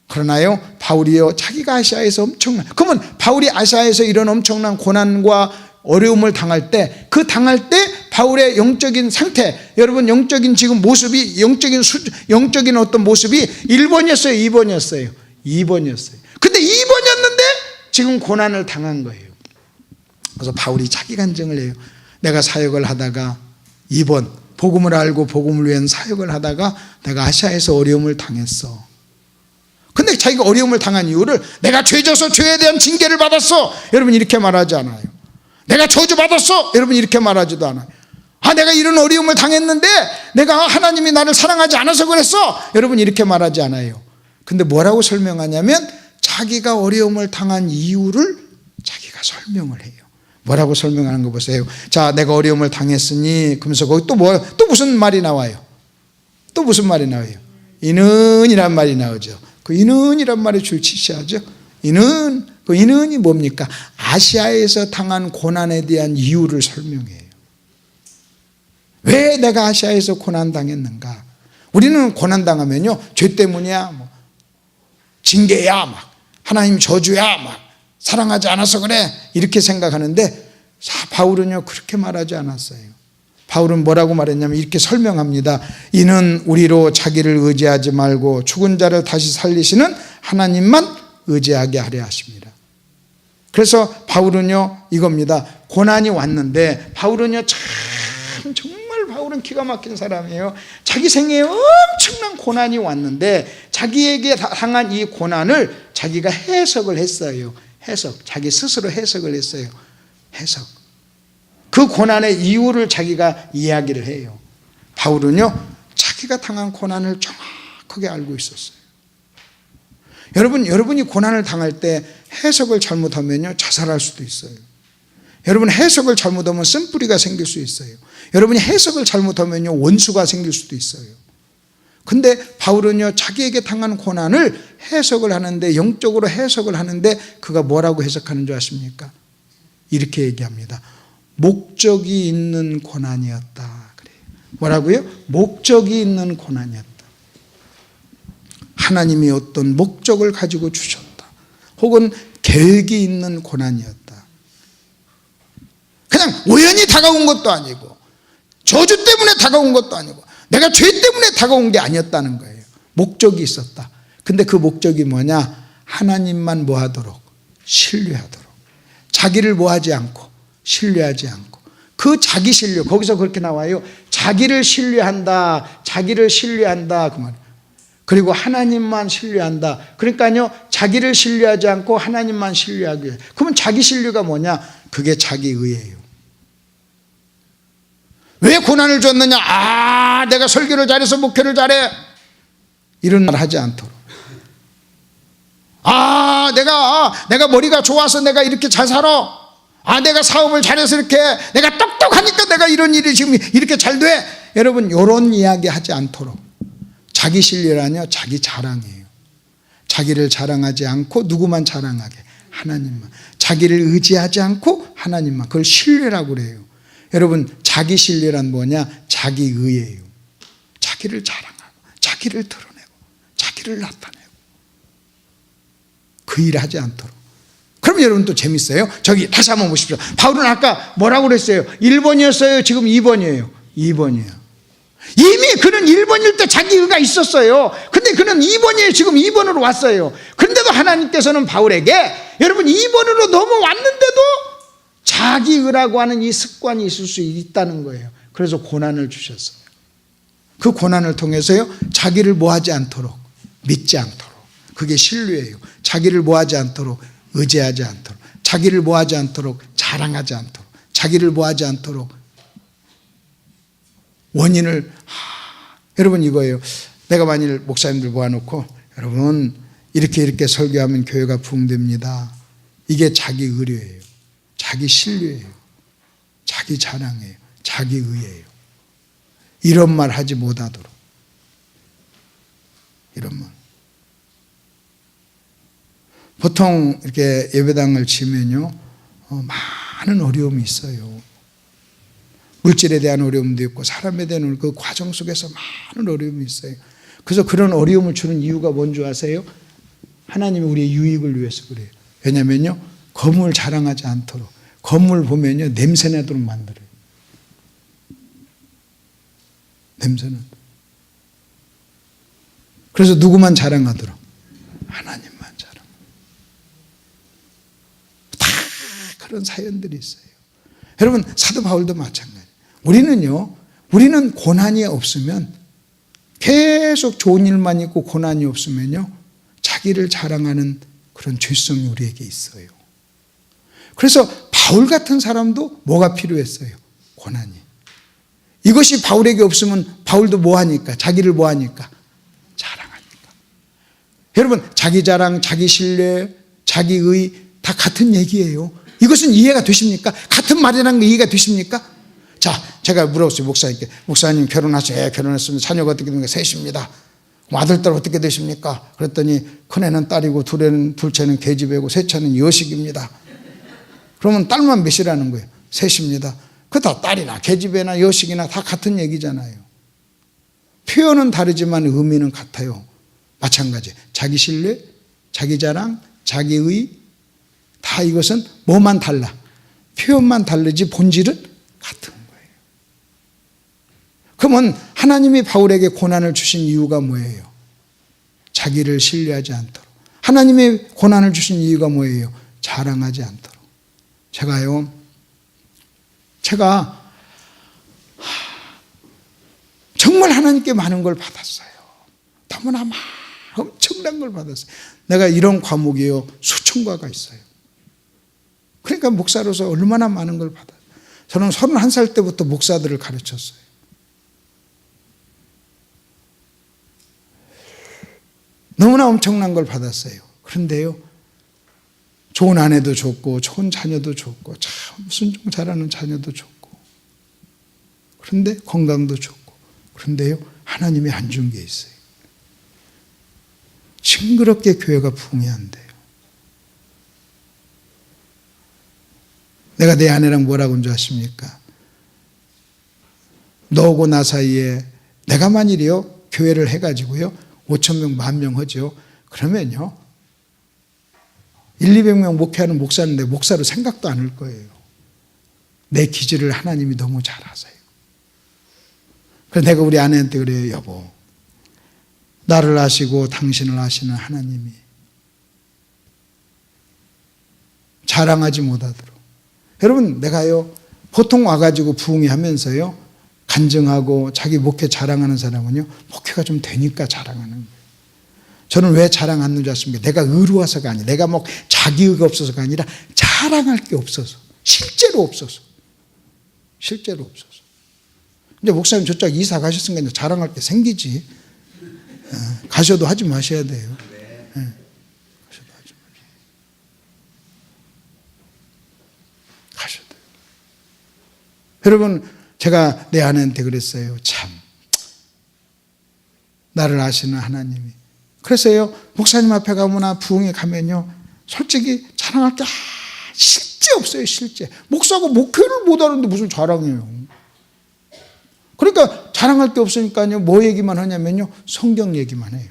그러나요 바울이요 자기가 아시아에서 엄청난, 그러면 바울이 아시아에서 이런 엄청난 고난과 어려움을 당할 때, 그 당할 때 바울의 영적인 상태, 여러분 영적인 지금 모습이, 영적인 어떤 모습이 1번이었어요 2번이었어요? 2번이었어요. 근데 2번이었는데 지금 고난을 당한 거예요. 그래서 바울이 자기 간증을 해요. 내가 사역을 하다가 2번 복음을 알고 복음을 위한 사역을 하다가 내가 아시아에서 어려움을 당했어. 근데 자기가 어려움을 당한 이유를 내가 죄져서 죄에 대한 징계를 받았어, 여러분 이렇게 말하지 않아요. 내가 저주받았어, 여러분 이렇게 말하지도 않아요. 아 내가 이런 어려움을 당했는데 내가 하나님이 나를 사랑하지 않아서 그랬어, 여러분 이렇게 말하지 않아요. 근데 뭐라고 설명하냐면 자기가 어려움을 당한 이유를 자기가 설명을 해요. 뭐라고 설명하는 거 보세요. 자 내가 어려움을 당했으니, 그러면서 거기 또 무슨 말이 나와요? 또 무슨 말이 나와요? 이는이란 말이 나오죠. 그 이는이란 말이 줄치시하죠. 그 이는이 뭡니까? 아시아에서 당한 고난에 대한 이유를 설명해요. 왜 내가 아시아에서 고난당했는가? 우리는 고난당하면요 죄 때문이야, 징계야, 하나님 저주야, 사랑하지 않아서 그래, 이렇게 생각하는데 바울은요 그렇게 말하지 않았어요. 바울은 뭐라고 말했냐면 이렇게 설명합니다. 이는 우리로 자기를 의지하지 말고 죽은 자를 다시 살리시는 하나님만 의지하게 하려 하십니다. 그래서 바울은요 이겁니다. 고난이 왔는데 바울은요 정말 바울은 기가 막힌 사람이에요. 자기 생애에 엄청난 고난이 왔는데 자기에게 당한 이 고난을 자기가 해석을 했어요. 자기 스스로 해석을 했어요. 그 고난의 이유를 자기가 이야기를 해요. 바울은요 자기가 당한 고난을 정확하게 알고 있었어요. 여러분이 고난을 당할 때 해석을 잘못하면요 자살할 수도 있어요. 여러분 해석을 잘못하면 쓴뿌리가 생길 수 있어요. 여러분이 해석을 잘못하면요 원수가 생길 수도 있어요. 근데 바울은요 자기에게 당한 고난을 해석을 하는데, 영적으로 해석을 하는데 그가 뭐라고 해석하는 줄 아십니까? 이렇게 얘기합니다. 목적이 있는 고난이었다 그래요. 뭐라고요? 목적이 있는 고난이었다. 하나님이 어떤 목적을 가지고 주셨다, 혹은 계획이 있는 고난이었다. 그냥 우연히 다가온 것도 아니고 저주 때문에 다가온 것도 아니고 내가 죄 때문에 다가온 게 아니었다는 거예요. 목적이 있었다. 근데 그 목적이 뭐냐? 하나님만 뭐하도록? 신뢰하도록. 자기를 뭐하지 않고 신뢰하지 않고. 그 자기 신뢰, 거기서 그렇게 나와요. 자기를 신뢰한다. 자기를 신뢰한다. 그 말이에요. 그리고 하나님만 신뢰한다. 그러니까요, 자기를 신뢰하지 않고 하나님만 신뢰하기 위해. 그러면 자기 신뢰가 뭐냐? 그게 자기 의예요. 왜 고난을 줬느냐? 아, 내가 설교를 잘해서 목회를 잘해. 이런 말 하지 않도록. 아, 내가 머리가 좋아서 내가 이렇게 잘 살아. 아, 내가 사업을 잘해서 이렇게, 내가 똑똑하니까 내가 이런 일이 지금 이렇게 잘 돼. 여러분, 이런 이야기 하지 않도록. 자기 신뢰라뇨, 자기 자랑이에요. 자기를 자랑하지 않고 누구만 자랑하게? 하나님만. 자기를 의지하지 않고 하나님만. 그걸 신뢰라고 그래요. 여러분, 자기 신뢰란 뭐냐? 자기 의예요. 자기를 자랑하고, 자기를 드러내고, 자기를 나타내고. 그 일 하지 않도록. 그럼 여러분 또 재밌어요. 저기 다시 한번 보십시오. 바울은 아까 뭐라고 그랬어요? 1번이었어요? 지금 2번이에요? 2번이에요. 이미 그는 1번일 때 자기 의가 있었어요. 근데 그는 2번이에요. 지금 2번으로 왔어요. 그런데도 하나님께서는 바울에게 여러분 2번으로 넘어왔는데도 자기 의라고 하는 이 습관이 있을 수 있다는 거예요. 그래서 고난을 주셨어요. 그 고난을 통해서요, 자기를 뭐하지 않도록, 믿지 않도록. 그게 신뢰예요. 자기를 뭐하지 않도록, 의지하지 않도록. 자기를 뭐하지 않도록, 자랑하지 않도록. 자기를 뭐하지 않도록, 원인을. 여러분 이거예요. 내가 만일 목사님들 모아놓고 여러분 이렇게 설교하면 교회가 부흥됩니다. 이게 자기 의뢰예요. 자기 신뢰예요. 자기 자랑이에요. 자기 의예요. 이런 말 하지 못하도록. 이런 말. 보통 이렇게 예배당을 치면요, 많은 어려움이 있어요. 물질에 대한 어려움도 있고 사람에 대한 그 과정 속에서 많은 어려움이 있어요. 그래서 그런 어려움을 주는 이유가 뭔지 아세요? 하나님이 우리의 유익을 위해서 그래요. 왜냐면요, 건물 자랑하지 않도록. 건물 보면요, 냄새나도록 만들어요. 냄새나도록. 그래서 누구만 자랑하도록? 하나님만 자랑. 다 그런 사연들이 있어요. 여러분, 사도 바울도 마찬가지예요. 우리는 고난이 없으면, 계속 좋은 일만 있고 고난이 없으면요, 자기를 자랑하는 그런 죄성이 우리에게 있어요. 그래서 바울 같은 사람도 뭐가 필요했어요? 고난이. 이것이 바울에게 없으면 바울도 뭐하니까? 자기를 뭐하니까? 자랑하니까. 여러분, 자기 자랑, 자기 신뢰, 자기 의 다 같은 얘기예요. 이것은 이해가 되십니까? 같은 말이라는 거 이해가 되십니까? 자, 제가 물어봤어요, 목사님께. 목사님 결혼하세요? 예, 결혼했습니다. 자녀가 어떻게 됩니까? 셋입니다. 아들, 딸 어떻게 되십니까? 그랬더니 큰애는 딸이고 둘째는 계집애고 셋째는 여식입니다. 그러면 딸만 몇이라는 거예요? 셋입니다. 그 다 딸이나 계집애나 여식이나 다 같은 얘기잖아요. 표현은 다르지만 의미는 같아요. 마찬가지. 자기 신뢰, 자기 자랑, 자기 의, 다 이것은 뭐만 달라? 표현만 다르지 본질은 같은 거예요. 그러면 하나님이 바울에게 고난을 주신 이유가 뭐예요? 자기를 신뢰하지 않도록. 하나님이 고난을 주신 이유가 뭐예요? 자랑하지 않도록. 제가 정말 하나님께 많은 걸 받았어요. 너무나 엄청난 걸 받았어요. 내가 이런 과목이요, 수천 과가 있어요. 그러니까 목사로서 얼마나 많은 걸 받았어요. 저는 31살 때부터 목사들을 가르쳤어요. 너무나 엄청난 걸 받았어요. 그런데요, 좋은 아내도 좋고 좋은 자녀도 좋고 참 순종 잘하는 자녀도 좋고, 그런데 건강도 좋고, 그런데요, 하나님이 안 준 게 있어요. 징그럽게 교회가 부흥이 안 돼요. 내가 내 아내랑 뭐라고 한 줄 아십니까? 너하고 나 사이에 내가 만일이요, 교회를 해가지고요 5,000명, 10,000명 하죠. 그러면요 100, 200명 목회하는 목사인데 목사로 생각도 안 할 거예요. 내 기질을 하나님이 너무 잘 아세요. 그래서 내가 우리 아내한테 그래요. 여보, 나를 아시고 당신을 아시는 하나님이 자랑하지 못하도록. 여러분, 내가요 보통 와가지고 부흥회 하면서요 간증하고 자기 목회 자랑하는 사람은요 목회가 좀 되니까 자랑하는 거예요. 저는 왜 자랑 안 하는 줄 아십니까? 내가 의로워서가 아니라, 내가 뭐 자기의가 없어서가 아니라 자랑할 게 없어서, 실제로 없어서. 이제 목사님 저쪽 이사 가셨으니까 이제 자랑할 게 생기지. 가셔도 하지 마셔야 돼요. 가셔도 하지 마셔야 돼요. 가셔도 돼요. 여러분, 제가 내 아내한테 그랬어요. 참, 나를 아시는 하나님이. 그래서요, 목사님 앞에 가거나 부흥에 가면요, 솔직히 자랑할 게 실제 없어요, 실제. 목사가 목회를 못하는데 무슨 자랑이에요. 그러니까 자랑할 게 없으니까요, 뭐 얘기만 하냐면요, 성경 얘기만 해요.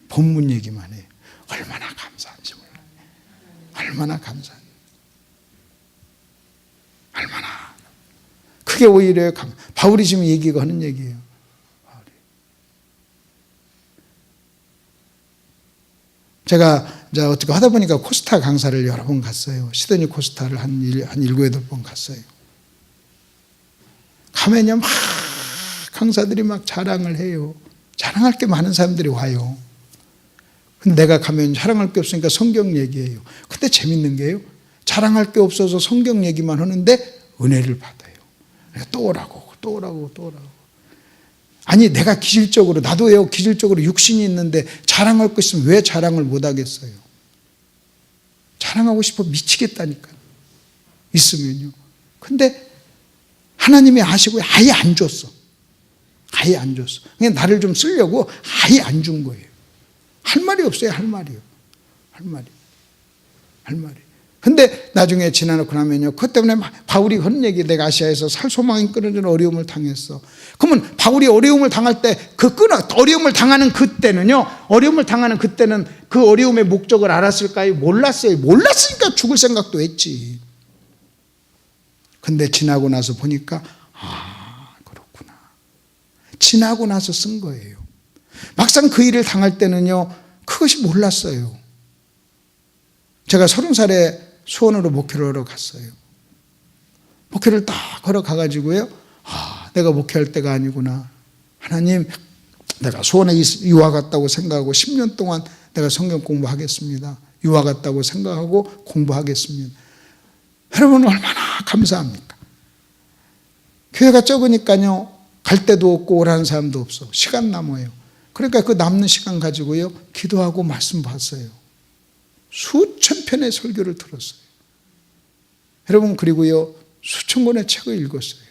본문 얘기만 해요. 얼마나 감사한지 몰라요. 얼마나 감사한지. 얼마나. 그게 오히려 바울이 지금 얘기하는 얘기예요. 제가 이제 어떻게 하다 보니까 코스타 강사를 여러 번 갔어요. 시드니 코스타를 한 7, 8번 갔어요. 가면요, 막 강사들이 막 자랑을 해요. 자랑할 게 많은 사람들이 와요. 근데 내가 가면 자랑할 게 없으니까 성경 얘기해요. 근데 재밌는 게요, 자랑할 게 없어서 성경 얘기만 하는데 은혜를 받아요. 또 오라고. 아니, 내가 기질적으로, 나도요, 기질적으로 육신이 있는데 자랑할 것 있으면 왜 자랑을 못 하겠어요? 자랑하고 싶어 미치겠다니까요. 있으면요. 근데 하나님이 아시고 아예 안 줬어. 아예 안 줬어. 그냥 나를 좀 쓰려고 아예 안 준 거예요. 할 말이 없어요, 할 말이요. 할 말이. 근데 나중에 지나놓고 나면요, 그것 때문에 바울이 하는 얘기, 내가 아시아에서 살 소망이 끊어지는 어려움을 당했어. 그러면 바울이 어려움을 당할 때, 어려움을 당하는 그때는요, 그 어려움의 목적을 알았을까요? 몰랐어요. 몰랐으니까 죽을 생각도 했지. 근데 지나고 나서 보니까, 그렇구나. 지나고 나서 쓴 거예요. 막상 그 일을 당할 때는요, 그것이 몰랐어요. 제가 30살에 수원으로 목회를 하러 갔어요. 목회를 딱 걸어가가지고요, 내가 목회할 때가 아니구나. 하나님, 내가 수원에 유학 갔다고 생각하고 10년 동안 내가 성경 공부하겠습니다. 유학 갔다고 생각하고 공부하겠습니다. 여러분, 얼마나 감사합니까? 교회가 적으니까요, 갈 데도 없고 오라는 사람도 없어. 시간 남아요. 그러니까 그 남는 시간 가지고요, 기도하고 말씀 봤어요. 수천 편의 설교를 들었어요. 여러분, 그리고요, 수천 권의 책을 읽었어요.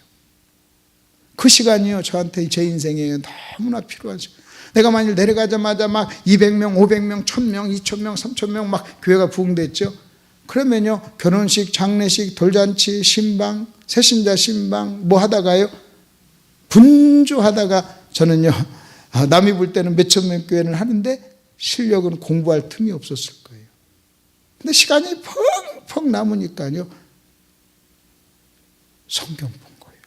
그 시간이요, 저한테 제 인생에 너무나 필요한 시간. 내가 만일 내려가자마자 막 200명, 500명, 1000명, 2000명, 3000명 막 교회가 부흥됐죠. 그러면요, 결혼식, 장례식, 돌잔치, 신방, 새신자 신방 뭐 하다가요, 분주하다가 저는요, 남이 볼 때는 몇천 명 교회를 하는데 실력은 공부할 틈이 없었을 거예요. 근데 시간이 펑펑 남으니까요, 성경 본 거예요.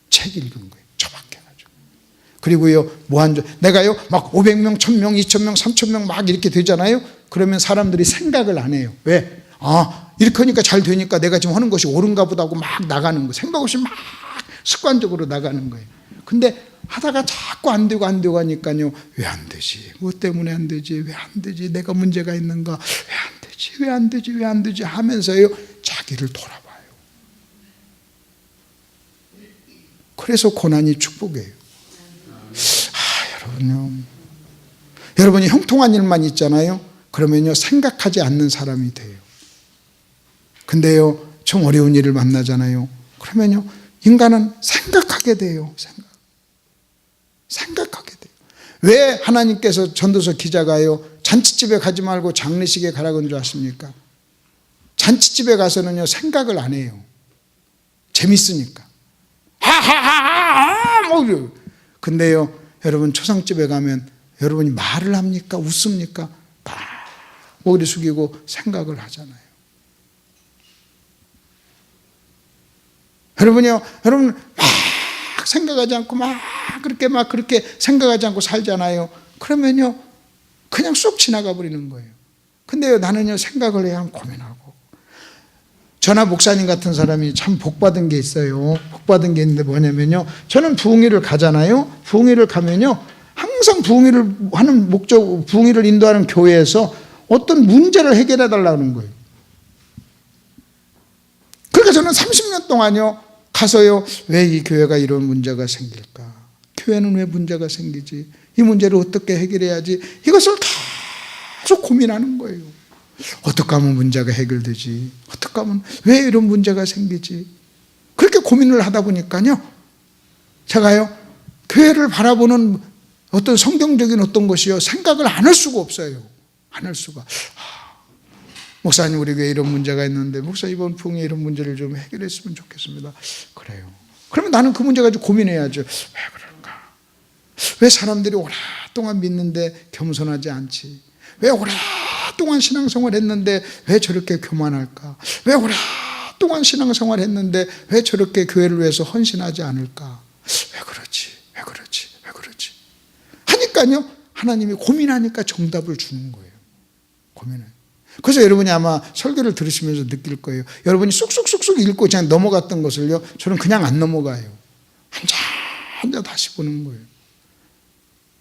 책 읽은 거예요. 처박혀가지고. 그리고요, 내가요, 막 500명, 1000명, 2000명, 3000명 막 이렇게 되잖아요. 그러면 사람들이 생각을 안 해요. 왜? 이렇게 하니까 잘 되니까 내가 지금 하는 것이 옳은가 보다 하고 막 나가는 거예요. 생각 없이 막 습관적으로 나가는 거예요. 근데 하다가 자꾸 안 되고 하니까요, 왜 안 되지? 뭐 때문에 안 되지? 왜 안 되지? 내가 문제가 있는가? 왜 안 되지? 하면서요, 자기를 돌아봐요. 그래서 고난이 축복이에요. 여러분이 형통한 일만 있잖아요. 그러면요, 생각하지 않는 사람이 돼요. 근데요, 좀 어려운 일을 만나잖아요. 그러면요, 인간은 생각하게 돼요. 생각하게 돼요. 왜 하나님께서 전도서 기자가요, 잔치집에 가지 말고 장례식에 가라고 한 줄 아십니까? 잔치집에 가서는요, 생각을 안 해요. 재밌으니까. 근데요, 여러분, 초상집에 가면 여러분이 말을 합니까? 웃습니까? 다 머리 숙이고 생각을 하잖아요. 여러분 막 생각하지 않고 막 그렇게 생각하지 않고 살잖아요. 그러면요 그냥 쏙 지나가 버리는 거예요. 근데요 나는요 생각을 해야 고민하고. 저나 목사님 같은 사람이 참 복받은 게 있어요. 복받은 게 있는데 뭐냐면요, 저는 부흥회를 가잖아요. 부흥회를 가면요 항상 부흥회를 하는 목적, 부흥회를 인도하는 교회에서 어떤 문제를 해결해 달라는 거예요. 그러니까 저는 30년 동안요 가서요, 왜 이 교회가 이런 문제가 생길까? 교회는 왜 문제가 생기지? 이 문제를 어떻게 해결해야지? 이것을 계속 고민하는 거예요. 어떻게 하면 문제가 해결되지? 어떻게 하면 왜 이런 문제가 생기지? 그렇게 고민을 하다 보니까요, 제가요 교회를 바라보는 어떤 성경적인 어떤 것이요 생각을 안 할 수가 없어요. 안 할 수가. 목사님 우리 교회에 이런 문제가 있는데 목사 이번 부흥에 이런 문제를 좀 해결했으면 좋겠습니다. 그래요. 그러면 나는 그 문제 가지고 고민해야죠. 왜 그럴까? 왜 사람들이 오랫동안 믿는데 겸손하지 않지? 왜 오랫동안 신앙생활 했는데 왜 저렇게 교만할까? 왜 오랫동안 신앙생활 했는데 왜 저렇게 교회를 위해서 헌신하지 않을까? 왜 그렇지? 왜 그렇지? 왜 그렇지? 하니까요 하나님이 고민하니까 정답을 주는 거예요. 고민을. 그래서 여러분이 아마 설교를 들으시면서 느낄 거예요. 여러분이 쑥쑥쑥쑥 읽고 그냥 넘어갔던 것을요 저는 그냥 안 넘어가요. 한자 다시 보는 거예요.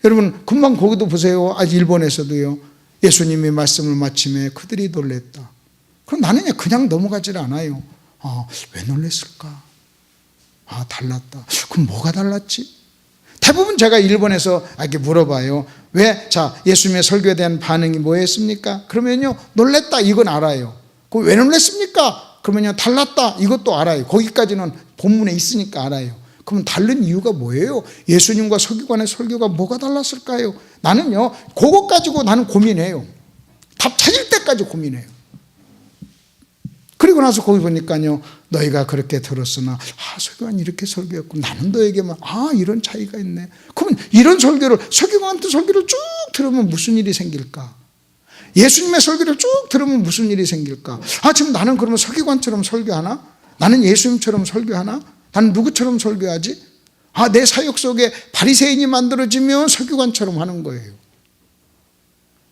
여러분 금방 거기도 보세요. 일본에서도요 예수님이 말씀을 마침에 그들이 놀랬다. 그럼 나는 그냥 넘어가질 않아요. 왜 놀랬을까? 달랐다. 그럼 뭐가 달랐지? 대부분 제가 일본에서 이렇게 물어봐요. 왜? 자, 예수님의 설교에 대한 반응이 뭐였습니까? 그러면요, 놀랬다. 이건 알아요. 왜 놀랬습니까? 그러면요, 달랐다. 이것도 알아요. 거기까지는 본문에 있으니까 알아요. 그러면 다른 이유가 뭐예요? 예수님과 서기관의 설교가 뭐가 달랐을까요? 나는요, 그것 가지고 나는 고민해요. 답 찾을 때까지 고민해요. 그리고 나서 거기 보니까요, 너희가 그렇게 들었으나 서기관이 이렇게 설교했고 나는 너에게만 이런 차이가 있네. 그러면 이런 설교를 서기관 같은 설교를 쭉 들으면 무슨 일이 생길까? 예수님의 설교를 쭉 들으면 무슨 일이 생길까? 지금 나는 그러면 서기관처럼 설교하나? 나는 예수님처럼 설교하나? 나는 누구처럼 설교하지? 내 사역 속에 바리새인이 만들어지면 서기관처럼 하는 거예요.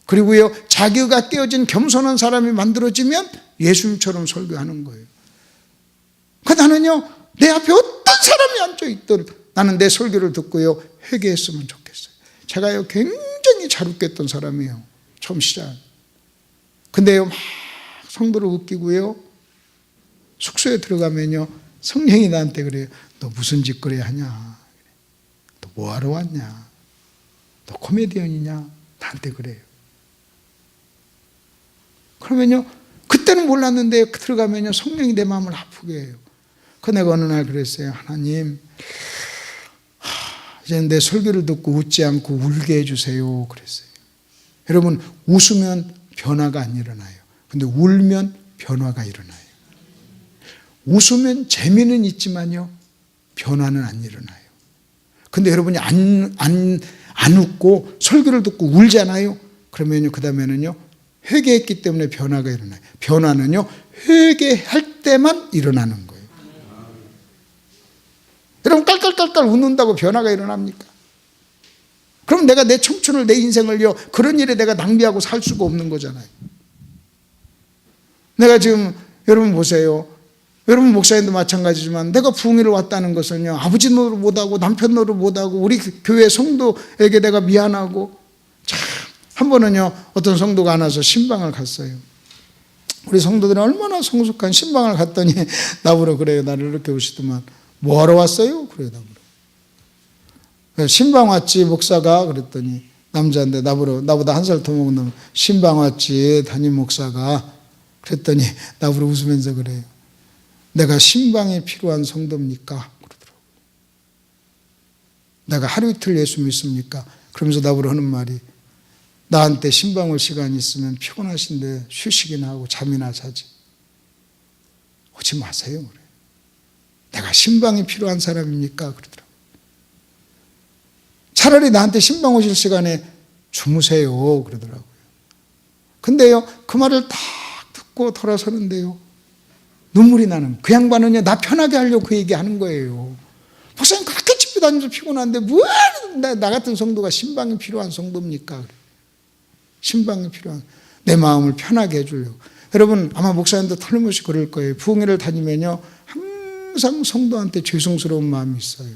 그리고요 자기가 깨어진 겸손한 사람이 만들어지면 예수님처럼 설교하는 거예요. 나는요 내 앞에 어떤 사람이 앉아있든 나는 내 설교를 듣고요 회개했으면 좋겠어요. 제가요 굉장히 잘 웃겼던 사람이에요. 처음 시작. 근데요 막 성도를 웃기고요 숙소에 들어가면요 성령이 나한테 그래요. 너 무슨 짓거리 하냐? 너 뭐하러 왔냐? 너 코미디언이냐? 나한테 그래요. 그러면요 그때는 몰랐는데 들어가면요 성령이 내 마음을 아프게 해요. 내가 어느 날 그랬어요. 하나님 이제 내 설교를 듣고 웃지 않고 울게 해주세요 그랬어요. 여러분 웃으면 변화가 안 일어나요. 근데 울면 변화가 일어나요. 웃으면 재미는 있지만요 변화는 안 일어나요. 근데 여러분이 안 웃고 설교를 듣고 울잖아요. 그러면요 그 다음에는요 회개했기 때문에 변화가 일어나요. 변화는요 회개할 때만 일어나는 거예요. 여러분 깔깔깔깔 웃는다고 변화가 일어납니까? 그럼 내가 내 청춘을 내 인생을요 그런 일에 내가 낭비하고 살 수가 없는 거잖아요. 내가 지금 여러분 보세요. 여러분 목사님도 마찬가지지만 내가 부흥회를 왔다는 것은요 아버지 노릇 못하고 남편 노릇 못하고 우리 교회 성도에게 내가 미안하고. 한 번은요 어떤 성도가 안 와서 신방을 갔어요. 우리 성도들은 얼마나 성숙한 신방을 갔더니 나보러 그래요. 나를 이렇게 오시더만 뭐하러 왔어요? 그래요 나보러. 신방 왔지 목사가 그랬더니 남자인데 나보다 한 살 더 먹은 놈 신방 왔지 담임 목사가 그랬더니 나보러 웃으면서 그래요. 내가 신방이 필요한 성도입니까? 그러더라고요. 내가 하루 이틀 예수 믿습니까? 그러면서 나보러 하는 말이 나한테 신방 올 시간이 있으면 피곤하신데 휴식이나 하고 잠이나 자지. 오지 마세요. 그래. 내가 신방이 필요한 사람입니까? 그러더라고요. 차라리 나한테 신방 오실 시간에 주무세요. 그러더라고요. 근데요, 그 말을 딱 듣고 돌아서는데요. 눈물이 나는 그 양반은요, 나 편하게 하려고 그 얘기하는 거예요. 목사님 그렇게 집회 다니면서 피곤한데 나 같은 성도가 신방이 필요한 성도입니까? 신방이 필요한, 내 마음을 편하게 해주려고. 여러분 아마 목사님도 틀림없이 그럴 거예요. 부흥회를 다니면요 항상 성도한테 죄송스러운 마음이 있어요.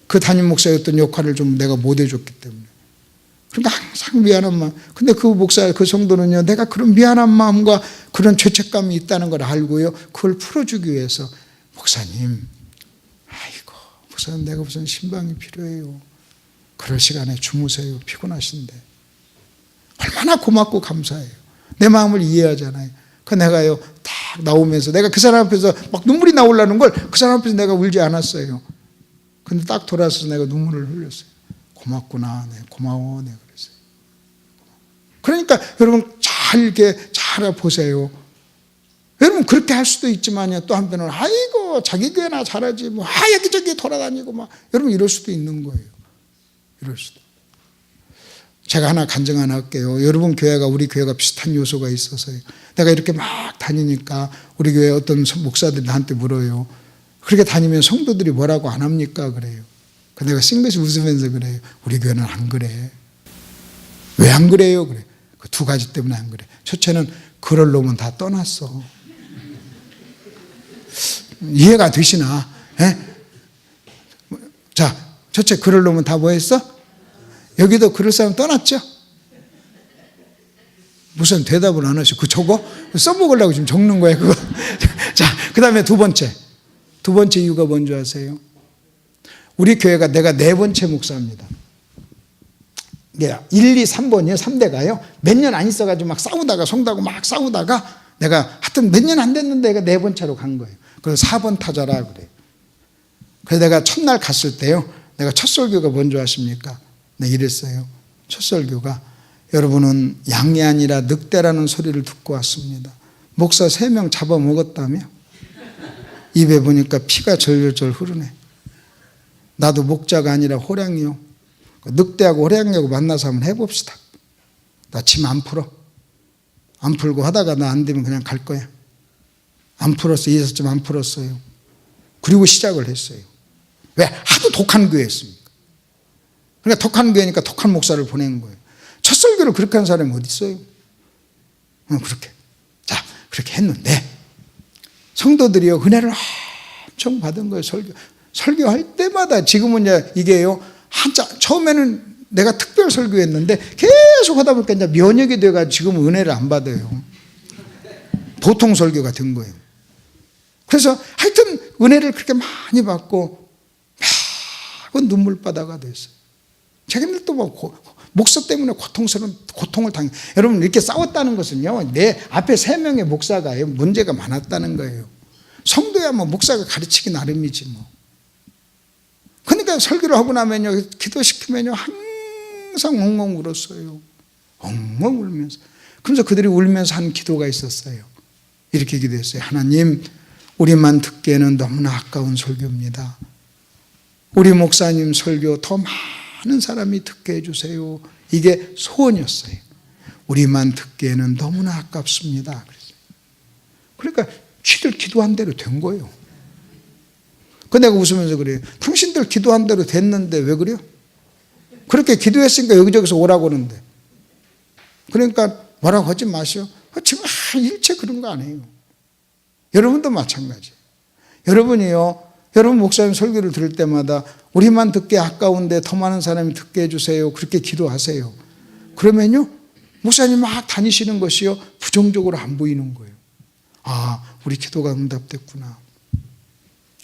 그 담임 목사의 어떤 역할을 좀 내가 못 해줬기 때문에. 그러니까 항상 미안한 마음. 근데 그 목사, 그 성도는요, 내가 그런 미안한 마음과 그런 죄책감이 있다는 걸 알고요, 그걸 풀어주기 위해서, 목사님, 아이고, 목사님 내가 무슨 신방이 필요해요. 그럴 시간에 주무세요. 피곤하신데. 얼마나 고맙고 감사해요. 내 마음을 이해하잖아요. 그 내가요, 딱 나오면서 내가 그 사람 앞에서 막 눈물이 나오려는 걸 그 사람 앞에서 내가 울지 않았어요. 근데 딱 돌아서서 내가 눈물을 흘렸어요. 고맙구나. 네, 고마워. 네, 그랬어요. 그러니까 여러분 잘 이렇게 잘 보세요. 여러분 그렇게 할 수도 있지만요, 또 한편으로는 아이고 자기 교회나 잘하지 뭐 여기저기 돌아다니고 막, 여러분 이럴 수도 있는 거예요. 이럴 수도. 제가 하나 간증 하나 할게요. 여러분 교회가 우리 교회가 비슷한 요소가 있어서요. 내가 이렇게 막 다니니까 우리 교회 어떤 목사들이 나한테 물어요. 그렇게 다니면 성도들이 뭐라고 안 합니까? 그래요. 내가 싱긋이 웃으면서 그래요. 우리 교회는 안 그래. 왜 안 그래요? 그래. 그 두 가지 때문에 안 그래. 첫째는 그럴 놈은 다 떠났어. 이해가 되시나? 에? 자, 첫째 그럴 놈은 다 뭐 했어? 여기도 그럴 사람 떠났죠? 무슨 대답을 안 하시고, 그 저거? 써먹으려고 지금 적는 거예요, 그거. 자, 그 다음에 두 번째 이유가 뭔지 아세요? 우리 교회가 내가 네 번째 목사입니다. 1, 2, 3번이요. 3대가요. 몇 년 안 있어가지고 막 싸우다가 성도하고 막 싸우다가 내가 하여튼 몇 년 안 됐는데 내가 네 번째로 간 거예요. 그래서 4번 타자라 그래요. 그래서 내가 첫날 갔을 때요, 내가 첫 설교가 뭔지 아십니까? 네, 이랬어요. 첫 설교가, 여러분은 양이 아니라 늑대라는 소리를 듣고 왔습니다. 목사 3명 잡아먹었다며? 입에 보니까 피가 절절절 흐르네. 나도 목자가 아니라 호랑이요. 늑대하고 호랑이하고 만나서 한번 해봅시다. 나 침 안 풀어. 안 풀고 하다가 나 안 되면 그냥 갈 거야. 안 풀었어. 6점 안 풀었어요. 그리고 시작을 했어요. 왜? 하도 독한 교회였습니까? 그러니까 독한 교회니까 독한 목사를 보낸 거예요. 첫 설교를 그렇게 한 사람이 어디 있어요? 그렇게. 자, 그렇게 했는데 성도들이요, 은혜를 엄청 받은 거예요. 설교할 때마다. 지금은 이제 이게요, 처음에는 내가 특별 설교했는데 계속 하다 보니까 이제 면역이 돼가지고 지금은 은혜를 안 받아요. 보통 설교가 된 거예요. 그래서 하여튼 은혜를 그렇게 많이 받고 막 눈물바다가 됐어요. 자기들도 뭐 목사 때문에 고통을 당해. 여러분 이렇게 싸웠다는 것은요, 내 앞에 3명의 목사가 문제가 많았다는 거예요. 성도야 뭐 목사가 가르치기 나름이지 뭐. 그러니까 설교를 하고 나면요, 기도시키면요 항상 엉엉 울었어요. 엉엉 울면서. 그래서 그들이 울면서 한 기도가 있었어요. 이렇게 기도했어요. 하나님, 우리만 듣기에는 너무나 아까운 설교입니다. 우리 목사님 설교 더 많은 사람이 듣게 해주세요. 이게 소원이었어요. 우리만 듣기에는 너무나 아깝습니다. 그러니까 쥐들 기도한 대로 된 거예요. 그 내가 웃으면서 그래요. 당신들 기도한 대로 됐는데 왜 그래요? 그렇게 기도했으니까 여기저기서 오라고 하는데. 그러니까 뭐라고 하지 마시오. 지금 일체 그런 거 아니에요. 여러분도 마찬가지. 여러분이요, 여러분 목사님 설교를 들을 때마다 우리만 듣기 아까운데 더 많은 사람이 듣게 해주세요. 그렇게 기도하세요. 그러면요, 목사님 막 다니시는 것이요, 부정적으로 안 보이는 거예요. 아, 우리 기도가 응답됐구나.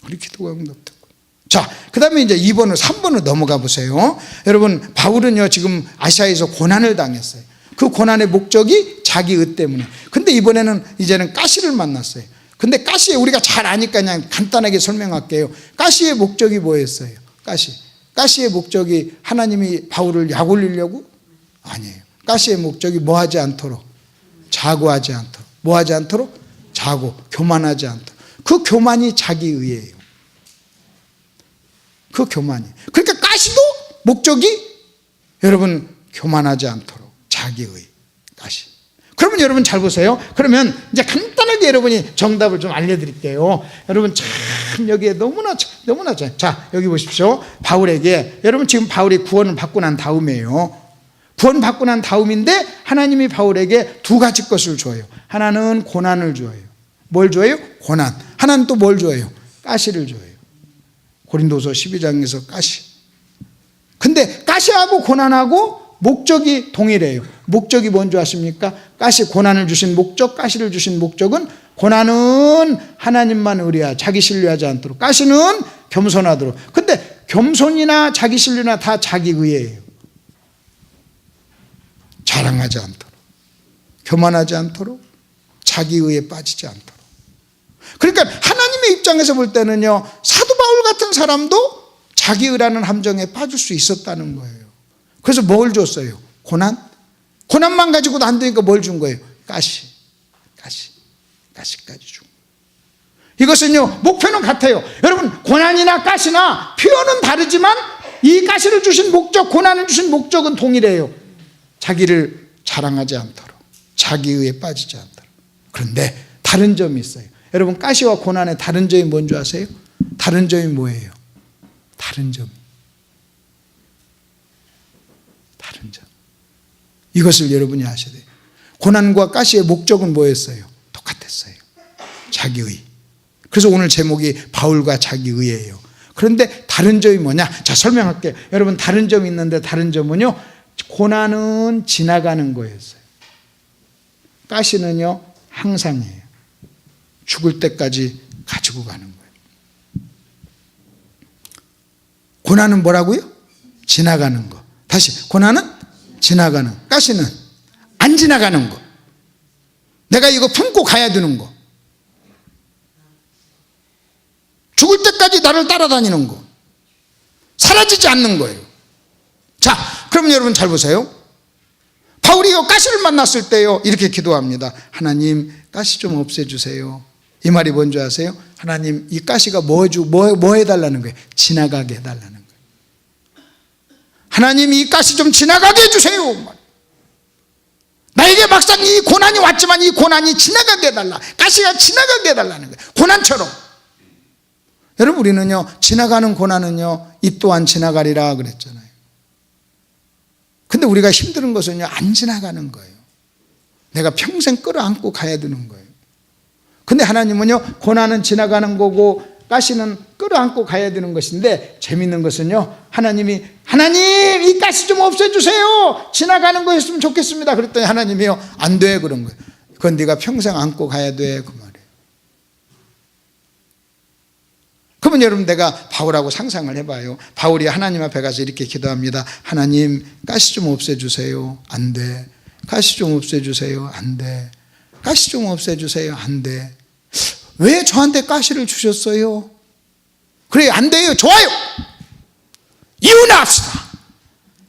우리 기도가 응답됐구나. 자, 그 다음에 이제 2번을, 3번을 넘어가 보세요. 여러분, 바울은요, 지금 아시아에서 고난을 당했어요. 그 고난의 목적이 자기 의 때문에. 근데 이번에는 이제는 가시를 만났어요. 근데 가시에 우리가 잘 아니까 그냥 간단하게 설명할게요. 가시의 목적이 뭐였어요? 가시의 목적이 하나님이 바울을 약 올리려고? 아니에요. 가시의 목적이 뭐 하지 않도록? 자고하지 않도록. 뭐 하지 않도록? 자고, 교만하지 않도록. 그 교만이 자기의예요. 그 교만이. 그러니까 가시도 목적이 여러분 교만하지 않도록. 자기의 가시. 그러면 여러분 잘 보세요. 그러면 이제 간단하게 여러분이 정답을 좀 알려드릴게요. 여러분 참 여기에 너무나 자 여기 보십시오. 바울에게 여러분 지금 바울이 구원을 받고 난 다음이에요. 구원 받고 난 다음인데 하나님이 바울에게 두 가지 것을 줘요. 하나는 고난을 줘요. 뭘 줘요? 고난. 하나는 또 뭘 줘요? 가시를 줘요. 고린도서 12장에서 가시. 근데 가시하고 고난하고 목적이 동일해요. 목적이 뭔지 아십니까? 가시, 고난을 주신 목적, 가시를 주신 목적은 고난은 하나님만 의뢰하, 자기 신뢰하지 않도록, 가시는 겸손하도록. 근데 겸손이나 자기 신뢰나 다 자기 의예요. 자랑하지 않도록, 교만하지 않도록, 자기 의에 빠지지 않도록. 그러니까 하나님의 입장에서 볼 때는요, 사도 바울 같은 사람도 자기 의라는 함정에 빠질 수 있었다는 거예요. 그래서 뭘 줬어요? 고난? 고난만 가지고도 안 되니까 뭘 준 거예요? 가시까지 준 거예요. 이것은요, 목표는 같아요. 여러분, 고난이나 가시나 표현은 다르지만 이 가시를 주신 목적, 고난을 주신 목적은 동일해요. 자기를 자랑하지 않도록, 자기 의에 빠지지 않도록. 그런데 다른 점이 있어요. 여러분, 가시와 고난의 다른 점이 뭔지 아세요? 다른 점이 뭐예요? 다른 점. 이것을 여러분이 아셔야 돼요. 고난과 가시의 목적은 뭐였어요? 똑같았어요. 자기의. 그래서 오늘 제목이 바울과 자기의예요. 그런데 다른 점이 뭐냐? 자, 설명할게요. 여러분, 다른 점이 있는데 다른 점은요, 고난은 지나가는 거였어요. 가시는요, 항상이에요. 죽을 때까지 가지고 가는 거예요. 고난은 뭐라고요? 지나가는 거. 다시, 고난은 지나가는, 가시는 안 지나가는 거. 내가 이거 품고 가야 되는 거. 죽을 때까지 나를 따라다니는 거. 사라지지 않는 거예요. 자, 그럼 여러분 잘 보세요. 바울이요, 가시를 만났을 때요, 이렇게 기도합니다. 하나님, 가시 좀 없애주세요. 이 말이 뭔지 아세요? 하나님, 이 가시가 뭐 해달라는 거예요? 지나가게 해달라는 거예요. 하나님, 이 가시 좀 지나가게 해주세요. 나에게 막상 이 고난이 왔지만 이 고난이 지나가게 해달라. 가시가 지나가게 해달라는 거예요. 고난처럼. 여러분, 우리는요, 지나가는 고난은요, 이 또한 지나가리라 그랬잖아요. 근데 우리가 힘든 것은요, 안 지나가는 거예요. 내가 평생 끌어안고 가야 되는 거예요. 근데 하나님은요, 고난은 지나가는 거고 가시는 끌어안고 가야 되는 것인데, 재밌는 것은요, 하나님 이 가시 좀 없애주세요. 지나가는 거였으면 좋겠습니다. 그랬더니 하나님이요, 안 돼, 그런 거예요. 그건 네가 평생 안고 가야 돼, 그 말이에요. 그러면 여러분, 내가 바울하고 상상을 해봐요. 바울이 하나님 앞에 가서 이렇게 기도합니다. 하나님, 가시 좀 없애주세요. 안 돼. 가시 좀 없애주세요. 안 돼. 가시 좀 없애주세요. 안 돼. 왜 저한테 가시를 주셨어요? 그래, 안 돼요. 좋아요. 이유나 합시다.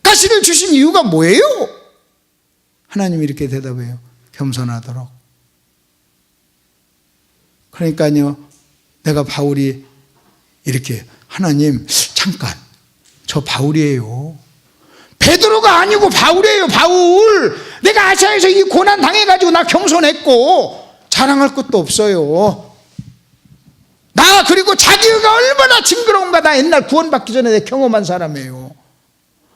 가시를 주신 이유가 뭐예요? 하나님이 이렇게 대답해요. 겸손하도록. 그러니까요, 내가 바울이 이렇게, 하나님, 잠깐, 저 바울이에요. 베드로가 아니고 바울이에요. 바울. 내가 아시아에서 이 고난 당해가지고 나 겸손했고 자랑할 것도 없어요. 나 그리고 자기가 얼마나 징그러운가, 나 옛날 구원받기 전에 내 경험한 사람이에요.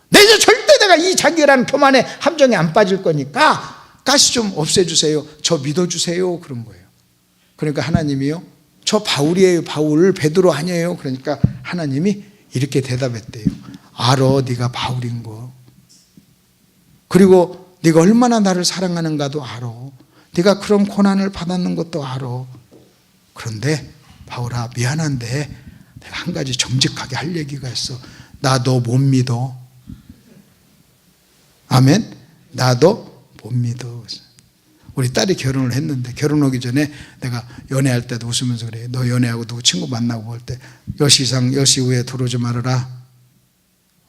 내 이제 절대 내가 이 자기라는 교만의 함정에 안 빠질 거니까 가시 좀 없애주세요. 저 믿어주세요. 그런 거예요. 그러니까 하나님이요, 저 바울이에요. 바울. 베드로 아니에요. 그러니까 하나님이 이렇게 대답했대요. 알어, 네가 바울인 거. 그리고 네가 얼마나 나를 사랑하는가도 알어. 네가 그런 고난을 받았는 것도 알어. 그런데 바울아, 미안한데 내가 한 가지 정직하게 할 얘기가 있어. 나 너 못 믿어. 아멘. 나도 못 믿어. 우리 딸이 결혼을 했는데, 결혼하기 전에 내가 연애할 때도 웃으면서 그래. 너 연애하고 누구 친구 만나고 볼 때 10시 이상 10시 후에 들어오지 말아라.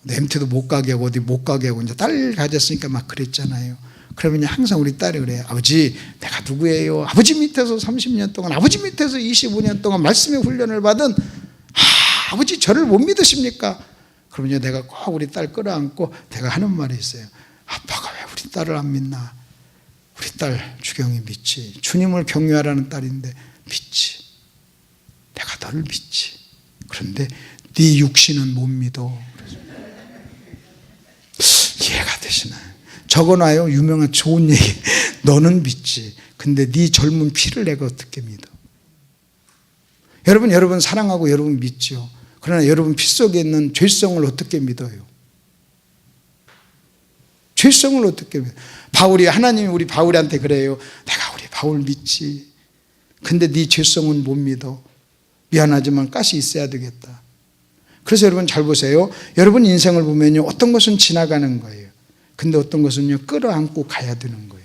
MT도 못 가게 하고 어디 못 가게 하고, 이제 딸 가졌으니까 막 그랬잖아요. 그러면 항상 우리 딸이 그래요. 아버지, 내가 누구예요? 아버지 밑에서 30년 동안, 아버지 밑에서 25년 동안 말씀의 훈련을 받은, 아버지 저를 못 믿으십니까? 그러면 내가 꼭 우리 딸 끌어안고 내가 하는 말이 있어요. 아빠가 왜 우리 딸을 안 믿나? 우리 딸 주경이 믿지. 주님을 경외하라는 딸인데 믿지. 내가 너를 믿지. 그런데 네 육신은 못 믿어. 이해가 되시나요? 적어놔요. 유명한 좋은 얘기. 너는 믿지. 근데 네 젊은 피를 내가 어떻게 믿어? 여러분 사랑하고 여러분 믿죠. 그러나 여러분 피 속에 있는 죄성을 어떻게 믿어요? 죄성을 어떻게 믿어요? 하나님이 우리 바울한테 그래요. 내가 우리 바울 믿지. 근데 네 죄성은 못 믿어. 미안하지만 가시 있어야 되겠다. 그래서 여러분 잘 보세요. 여러분 인생을 보면요, 어떤 것은 지나가는 거예요. 근데 어떤 것은요, 끌어안고 가야 되는 거예요.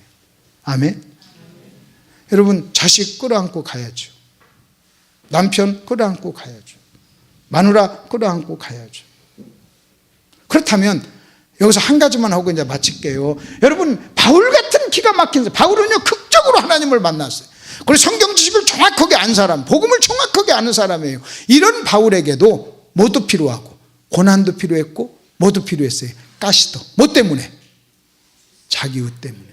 아멘? 여러분 자식 끌어안고 가야죠. 남편 끌어안고 가야죠. 마누라 끌어안고 가야죠. 그렇다면 여기서 한 가지만 하고 이제 마칠게요. 여러분 바울 같은 기가 막힌 바울은요 극적으로 하나님을 만났어요. 그리고 성경 지식을 정확하게 아는 사람, 복음을 정확하게 아는 사람이에요. 이런 바울에게도 뭐도 필요하고 고난도 필요했고 뭐도 필요했어요. 가시도. 뭐 때문에? 자기 의 때문에.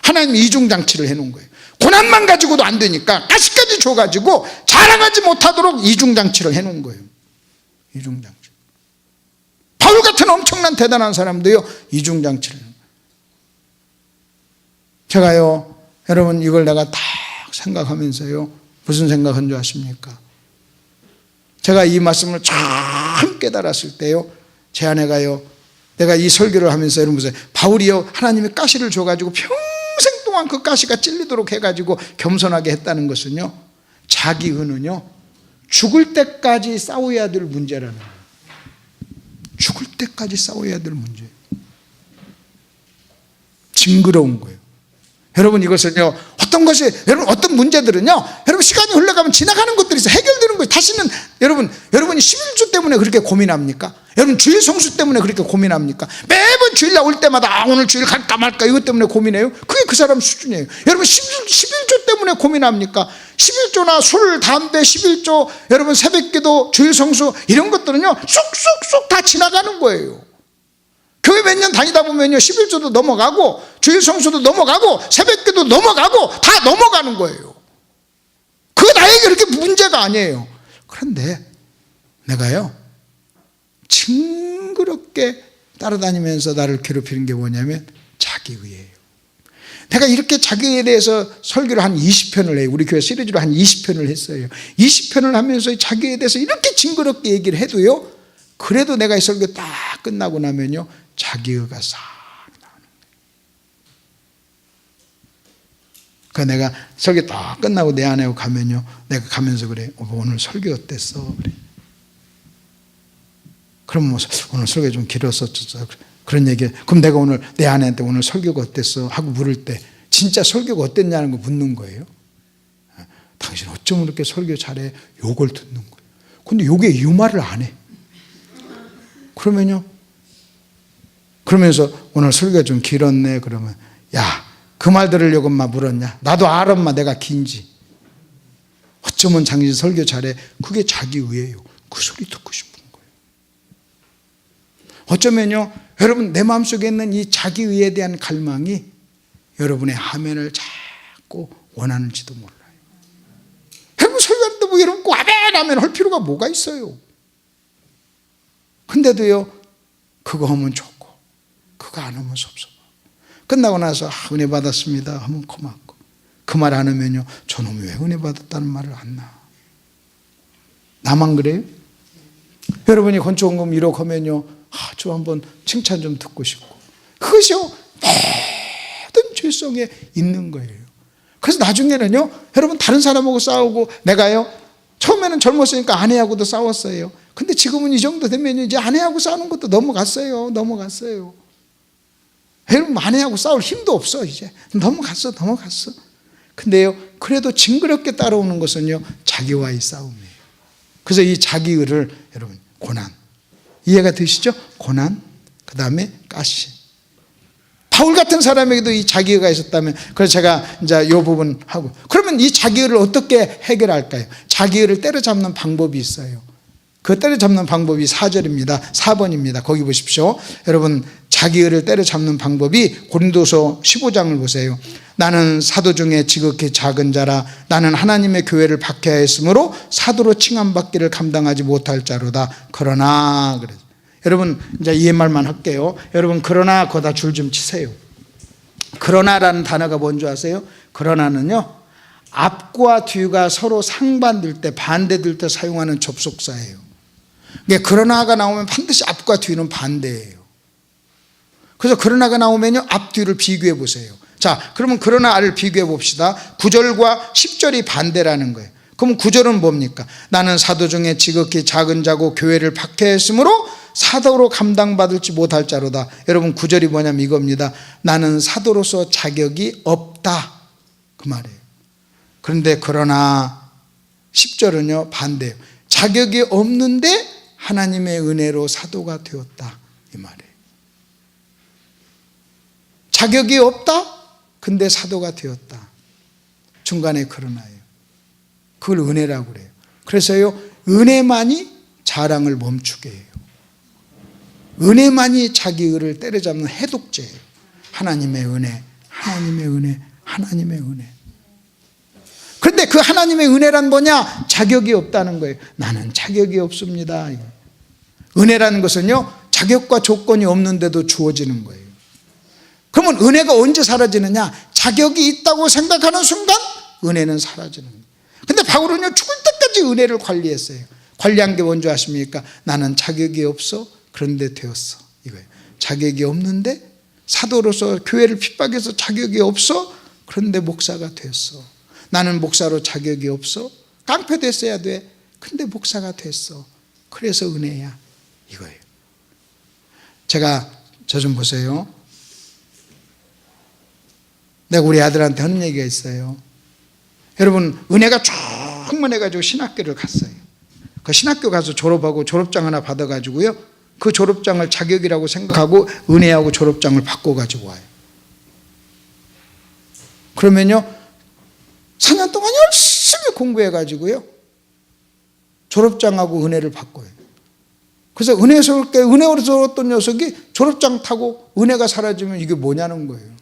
하나님이 이중장치를 해놓은 거예요. 고난만 가지고도 안 되니까 가시까지 줘가지고 자랑하지 못하도록 이중장치를 해놓은 거예요. 이중장치. 바울 같은 엄청난 대단한 사람도요 이중장치를. 제가요 여러분 이걸 내가 딱 생각하면서요 무슨 생각한 줄 아십니까? 제가 이 말씀을 참 깨달았을 때요 제 아내가요 내가 이 설교를 하면서 여러분 보세요. 바울이요 하나님이 가시를 줘가지고 평생 동안 그 가시가 찔리도록 해가지고 겸손하게 했다는 것은요 자기 은은요 죽을 때까지 싸워야 될 문제라는 거예요. 죽을 때까지 싸워야 될 문제예요. 징그러운 거예요. 여러분 이것은요 어떤 것이 여러분 어떤 문제들은요 여러분 시간이 흘러가면 지나가는 것들이 있어요. 해결되는 거예요. 다시는 여러분이 11조 때문에 그렇게 고민합니까? 여러분 주일 성수 때문에 그렇게 고민합니까? 매번 주일날 올 때마다 오늘 주일 갈까 말까 이것 때문에 고민해요? 그게 그 사람 수준이에요. 여러분 11조 때문에 고민합니까? 11조나 술, 담배, 11조 여러분 새벽기도, 주일 성수 이런 것들은요 쑥쑥쑥 다 지나가는 거예요. 교회 몇 년 다니다 보면요 11조도 넘어가고 주일 성수도 넘어가고 새벽기도 넘어가고 다 넘어가는 거예요. 그거 나에게 그렇게 문제가 아니에요. 그런데 내가요 징그럽게 따라다니면서 나를 괴롭히는 게 뭐냐면 자기의예요. 내가 이렇게 자기에 대해서 설교를 한 20편을 해요. 우리 교회 시리즈로 한 20편을 했어요. 20편을 하면서 자기에 대해서 이렇게 징그럽게 얘기를 해도요 그래도 내가 이 설교 딱 끝나고 나면요 자기의가 싹 나오는 거예요. 그러니까 내가 설교 딱 끝나고 내 아내하고 가면요 내가 가면서 그래 오늘 설교 어땠어? 그래. 그럼 뭐 오늘 설교 좀 길었었죠. 그런 얘기. 그럼 내가 오늘 내 아내한테 오늘 설교가 어땠어? 하고 물을 때 진짜 설교가 어땠냐는 거 묻는 거예요. 당신 어쩜 그렇게 설교 잘해? 욕을 듣는 거예요. 근데 욕에 이 말을 안 해. 그러면요. 그러면서 오늘 설교가 좀 길었네. 그러면 야, 그 말 들으려고 엄마 물었냐? 나도 알아 엄마 내가 긴지. 어쩌면 당신 설교 잘해. 그게 자기의예요. 그 소리 듣고 싶은 거예요. 어쩌면요. 여러분 내 마음속에 있는 이 자기의에 대한 갈망이 여러분의 아멘을 자꾸 원하는지도 몰라요. 여러분 설교하는데 뭐 여러분 꼭 아멘 할 필요가 뭐가 있어요. 근데도요 그거 하면 좋고 그거 안 하면 섭섭하고 끝나고 나서 은혜 받았습니다 하면 고맙고 그 말 안 하면요 저놈이 왜 은혜 받았다는 말을 안 나. 나만 그래요? 여러분이 건축원금 1억 하면요 좀 한번 칭찬 좀 듣고 싶고 그것이 모든 죄성에 있는 거예요. 그래서 나중에는요 여러분 다른 사람하고 싸우고 내가요 처음에는 젊었으니까 아내하고도 싸웠어요. 근데 지금은 이 정도 되면 이제 아내하고 싸우는 것도 넘어갔어요. 여러분 아내하고 싸울 힘도 없어 이제 넘어갔어. 근데요 그래도 징그럽게 따라오는 것은요 자기와의 싸움이에요. 그래서 이 자기의를 여러분 고난 이해가 되시죠? 고난 그 다음에 가시. 바울 같은 사람에게도 이 자기의가 있었다면 그래서 제가 이제 이 부분 하고 그러면 이 자기의를 어떻게 해결할까요? 자기의를 때려잡는 방법이 있어요. 그 때려잡는 방법이 4절입니다. 4번입니다. 거기 보십시오. 여러분, 자기 의를 때려잡는 방법이 고린도서 15장을 보세요. 나는 사도 중에 지극히 작은 자라. 나는 하나님의 교회를 박해하였으므로 사도로 칭함받기를 감당하지 못할 자로다. 그러나 그래. 여러분, 이제 이 말만 할게요. 여러분, 그러나 거다 줄 좀 치세요. 그러나라는 단어가 뭔지 아세요? 그러나는요, 앞과 뒤가 서로 상반될 때, 반대될 때 사용하는 접속사예요. 그러니까 그러나가 나오면 반드시 앞과 뒤는 반대예요. 그래서 그러나가 나오면요, 앞뒤를 비교해 보세요. 자, 그러면 그러나를 비교해 봅시다. 9절과 10절이 반대라는 거예요. 그럼 9절은 뭡니까? 나는 사도 중에 지극히 작은 자고 교회를 박해했으므로 사도로 감당받을지 못할 자로다. 여러분, 9절이 뭐냐면 이겁니다. 나는 사도로서 자격이 없다, 그 말이에요. 그런데 그러나 10절은요, 반대예요. 자격이 없는데 하나님의 은혜로 사도가 되었다, 이 말이에요. 자격이 없다, 근데 사도가 되었다. 중간에 그러나예요. 그걸 은혜라고 그래요. 그래서요, 은혜만이 자랑을 멈추게 해요. 은혜만이 자기 의를 때려잡는 해독제예요. 하나님의 은혜, 하나님의 은혜, 하나님의 은혜. 그런데 그 하나님의 은혜란 뭐냐? 자격이 없다는 거예요. 나는 자격이 없습니다. 은혜라는 것은요, 자격과 조건이 없는데도 주어지는 거예요. 그러면 은혜가 언제 사라지느냐? 자격이 있다고 생각하는 순간 은혜는 사라지는 거예요. 근데 바울은요, 죽을 때까지 은혜를 관리했어요. 관리한 게 뭔지 아십니까? 나는 자격이 없어, 그런데 되었어, 이거예요. 자격이 없는데 사도로서 교회를 핍박해서 자격이 없어, 그런데 목사가 됐어. 나는 목사로 자격이 없어, 깡패 됐어야 돼, 근데 목사가 됐어. 그래서 은혜야, 이거예요. 제가 저 좀 보세요. 내가 우리 아들한테 하는 얘기가 있어요. 여러분, 은혜가 충만해가지고 신학교를 갔어요. 그 신학교 가서 졸업하고 졸업장 하나 받아가지고요, 그 졸업장을 자격이라고 생각하고 은혜하고 졸업장을 바꿔가지고 와요. 그러면요, 4년 동안 열심히 공부해가지고요, 졸업장하고 은혜를 바꿔요. 그래서 은혜로웠던 녀석이 졸업장 타고 은혜가 사라지면 이게 뭐냐는 거예요.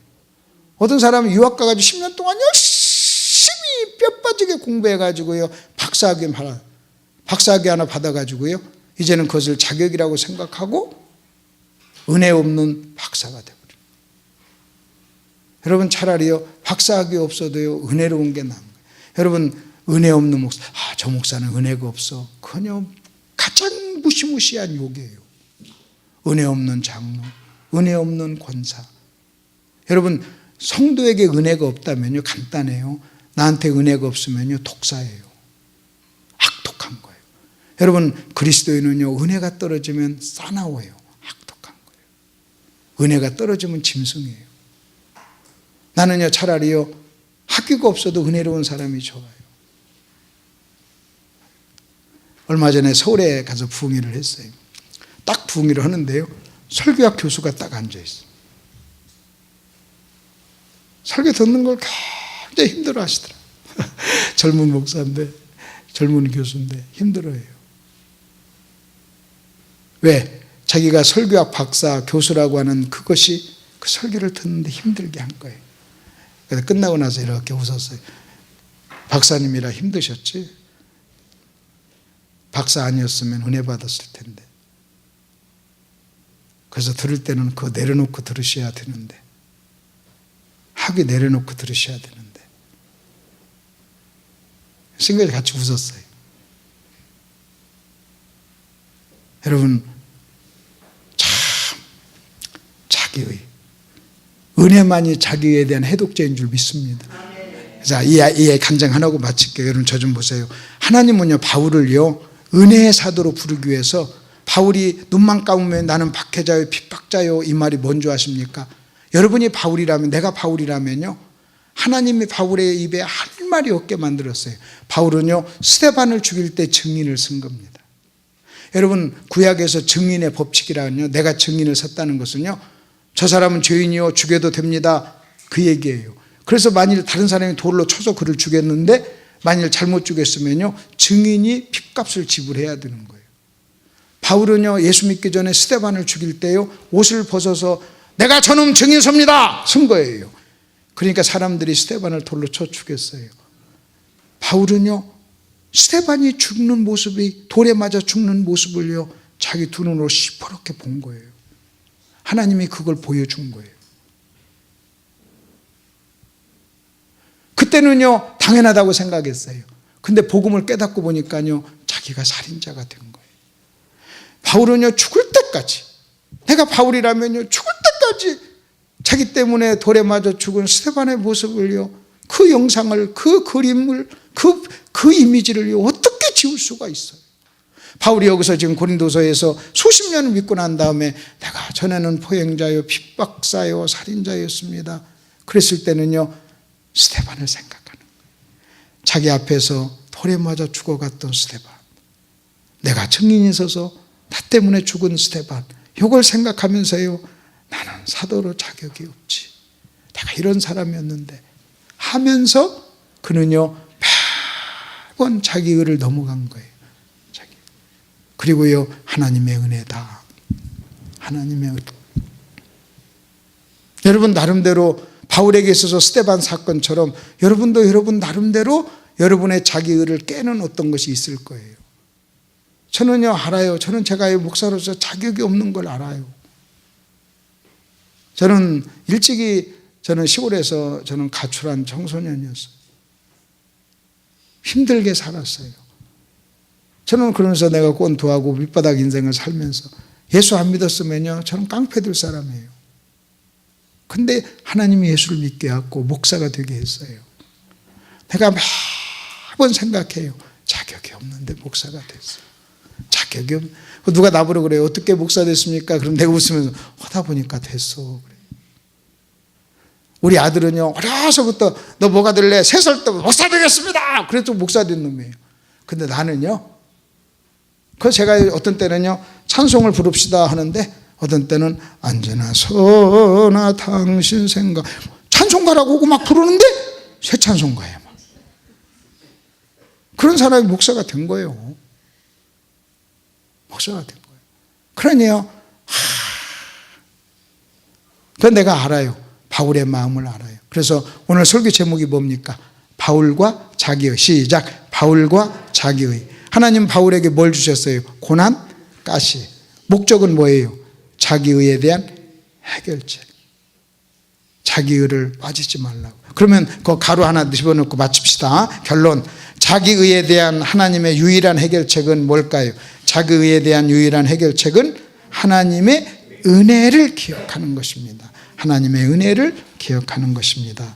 어떤 사람은 유학 가가지고 10년 동안 열심히 뼈 빠지게 공부해가지고요, 박사학위 하나 받아가지고요, 이제는 그것을 자격이라고 생각하고 은혜 없는 박사가 되버려요. 여러분, 차라리요, 박사학위 없어도요, 은혜로운 게 나은 거예요. 여러분, 은혜 없는 목사, 저 목사는 은혜가 없어, 그냥 가장 무시무시한 욕이에요. 은혜 없는 장로, 은혜 없는 권사. 여러분, 성도에게 은혜가 없다면요, 간단해요. 나한테 은혜가 없으면요, 독사예요. 악독한 거예요. 여러분, 그리스도인은요, 은혜가 떨어지면 사나워요. 악독한 거예요. 은혜가 떨어지면 짐승이에요. 나는요, 차라리요, 학위가 없어도 은혜로운 사람이 좋아요. 얼마 전에 서울에 가서 부흥회를 했어요. 딱 부흥회를 하는데요, 설교학 교수가 딱 앉아있어요. 설교 듣는 걸 굉장히 힘들어 하시더라고요. 젊은 목사인데, 젊은 교수인데 힘들어해요. 왜? 자기가 설교학 박사, 교수라고 하는 그것이 그 설교를 듣는데 힘들게 한 거예요. 그래서 끝나고 나서 이렇게 웃었어요. 박사님이라 힘드셨지? 박사 아니었으면 은혜 받았을 텐데. 그래서 들을 때는 그거 내려놓고 들으셔야 되는데, 학위 내려놓고 들으셔야 되는데. 생각이 같이 웃었어요. 여러분, 참 자기의 은혜만이 자기에 대한 해독제인 줄 믿습니다. 자, 이 간증 하나고 마칠게요. 여러분, 저 좀 보세요. 하나님은요, 바울을요, 은혜의 사도로 부르기 위해서, 바울이 눈만 감으면 나는 박해자요 핍박자요, 이 말이 뭔지 아십니까? 여러분이 바울이라면, 내가 바울이라면요, 하나님이 바울의 입에 할 말이 없게 만들었어요. 바울은요, 스데반을 죽일 때 증인을 쓴 겁니다. 여러분, 구약에서 증인의 법칙이라는요, 내가 증인을 섰다는 것은요, 저 사람은 죄인이요 죽여도 됩니다, 그 얘기예요. 그래서 만일 다른 사람이 돌로 쳐서 그를 죽였는데 만일 잘못 죽였으면요, 증인이 핏값을 지불해야 되는 거예요. 바울은요, 예수 믿기 전에 스데반을 죽일 때요, 옷을 벗어서 내가 저놈 증인서입니다 쓴 거예요. 그러니까 사람들이 스데반을 돌로 쳐 죽였어요. 바울은요, 스데반이 죽는 모습이, 돌에 맞아 죽는 모습을요, 자기 두 눈으로 시퍼렇게 본 거예요. 하나님이 그걸 보여준 거예요. 그때는요, 당연하다고 생각했어요. 근데 복음을 깨닫고 보니까요, 자기가 살인자가 된 거예요. 바울은요, 죽을 때까지, 내가 바울이라면요, 죽을 때까지 자기 때문에 돌에 맞아 죽은 스데반의 모습을요, 그 영상을, 그 그림을, 그 이미지를요, 어떻게 지울 수가 있어요? 바울이 여기서 지금 고린도서에서 수십 년을 믿고 난 다음에 내가 전에는 포행자요, 핍박사요, 살인자였습니다. 그랬을 때는요, 스데반을 생각하는 거예요. 자기 앞에서 돌에 맞아 죽어갔던 스데반, 내가 증인이 서서 나 때문에 죽은 스데반, 이걸 생각하면서요, 나는 사도로 자격이 없지, 내가 이런 사람이었는데 하면서 그는요, 매번 자기 의를 넘어간 거예요. 그리고요, 하나님의 은혜다, 하나님의 은혜. 여러분 나름대로 바울에게 있어서 스데반 사건처럼 여러분도 여러분 나름대로 여러분의 자기 의를 깨는 어떤 것이 있을 거예요. 저는요, 알아요. 저는 제가 목사로서 자격이 없는 걸 알아요. 저는 일찍이, 저는 시골에서 저는 가출한 청소년이었어요. 힘들게 살았어요. 저는 그러면서 내가 꼰두하고 밑바닥 인생을 살면서 예수 안 믿었으면요, 저는 깡패 될 사람이에요. 근데 하나님이 예수를 믿게 하고 목사가 되게 했어요. 내가 매번 생각해요. 자격이 없는데 목사가 됐어요. 자격이 없. 누가 나보러 그래요. 어떻게 목사 됐습니까? 그럼 내가 웃으면서 하다 보니까 됐어. 그래. 우리 아들은요, 어려서부터 너 뭐가 될래? 3살 때부터 목사 되겠습니다. 그래도 목사 된 놈이에요. 근데 나는요, 그래서 제가 어떤 때는요, 찬송을 부릅시다 하는데 어떤 때는 언제나 서나 당신 생각, 찬송가라고 하고 막 부르는데 새 찬송가예요. 막. 그런 사람이 목사가 된 거예요. 목사가 된 거예요. 그러니요, 그건 내가 알아요. 바울의 마음을 알아요. 그래서 오늘 설교 제목이 뭡니까? 바울과 자기의. 시작. 바울과 자기의. 하나님 바울에게 뭘 주셨어요? 고난, 가시. 목적은 뭐예요? 자기의에 대한 해결책. 자기의를 빠지지 말라고. 그러면 그 가루 하나 집어넣고 마칩시다. 결론. 자기의에 대한 하나님의 유일한 해결책은 뭘까요? 자기의에 대한 유일한 해결책은 하나님의 은혜를 기억하는 것입니다. 하나님의 은혜를 기억하는 것입니다.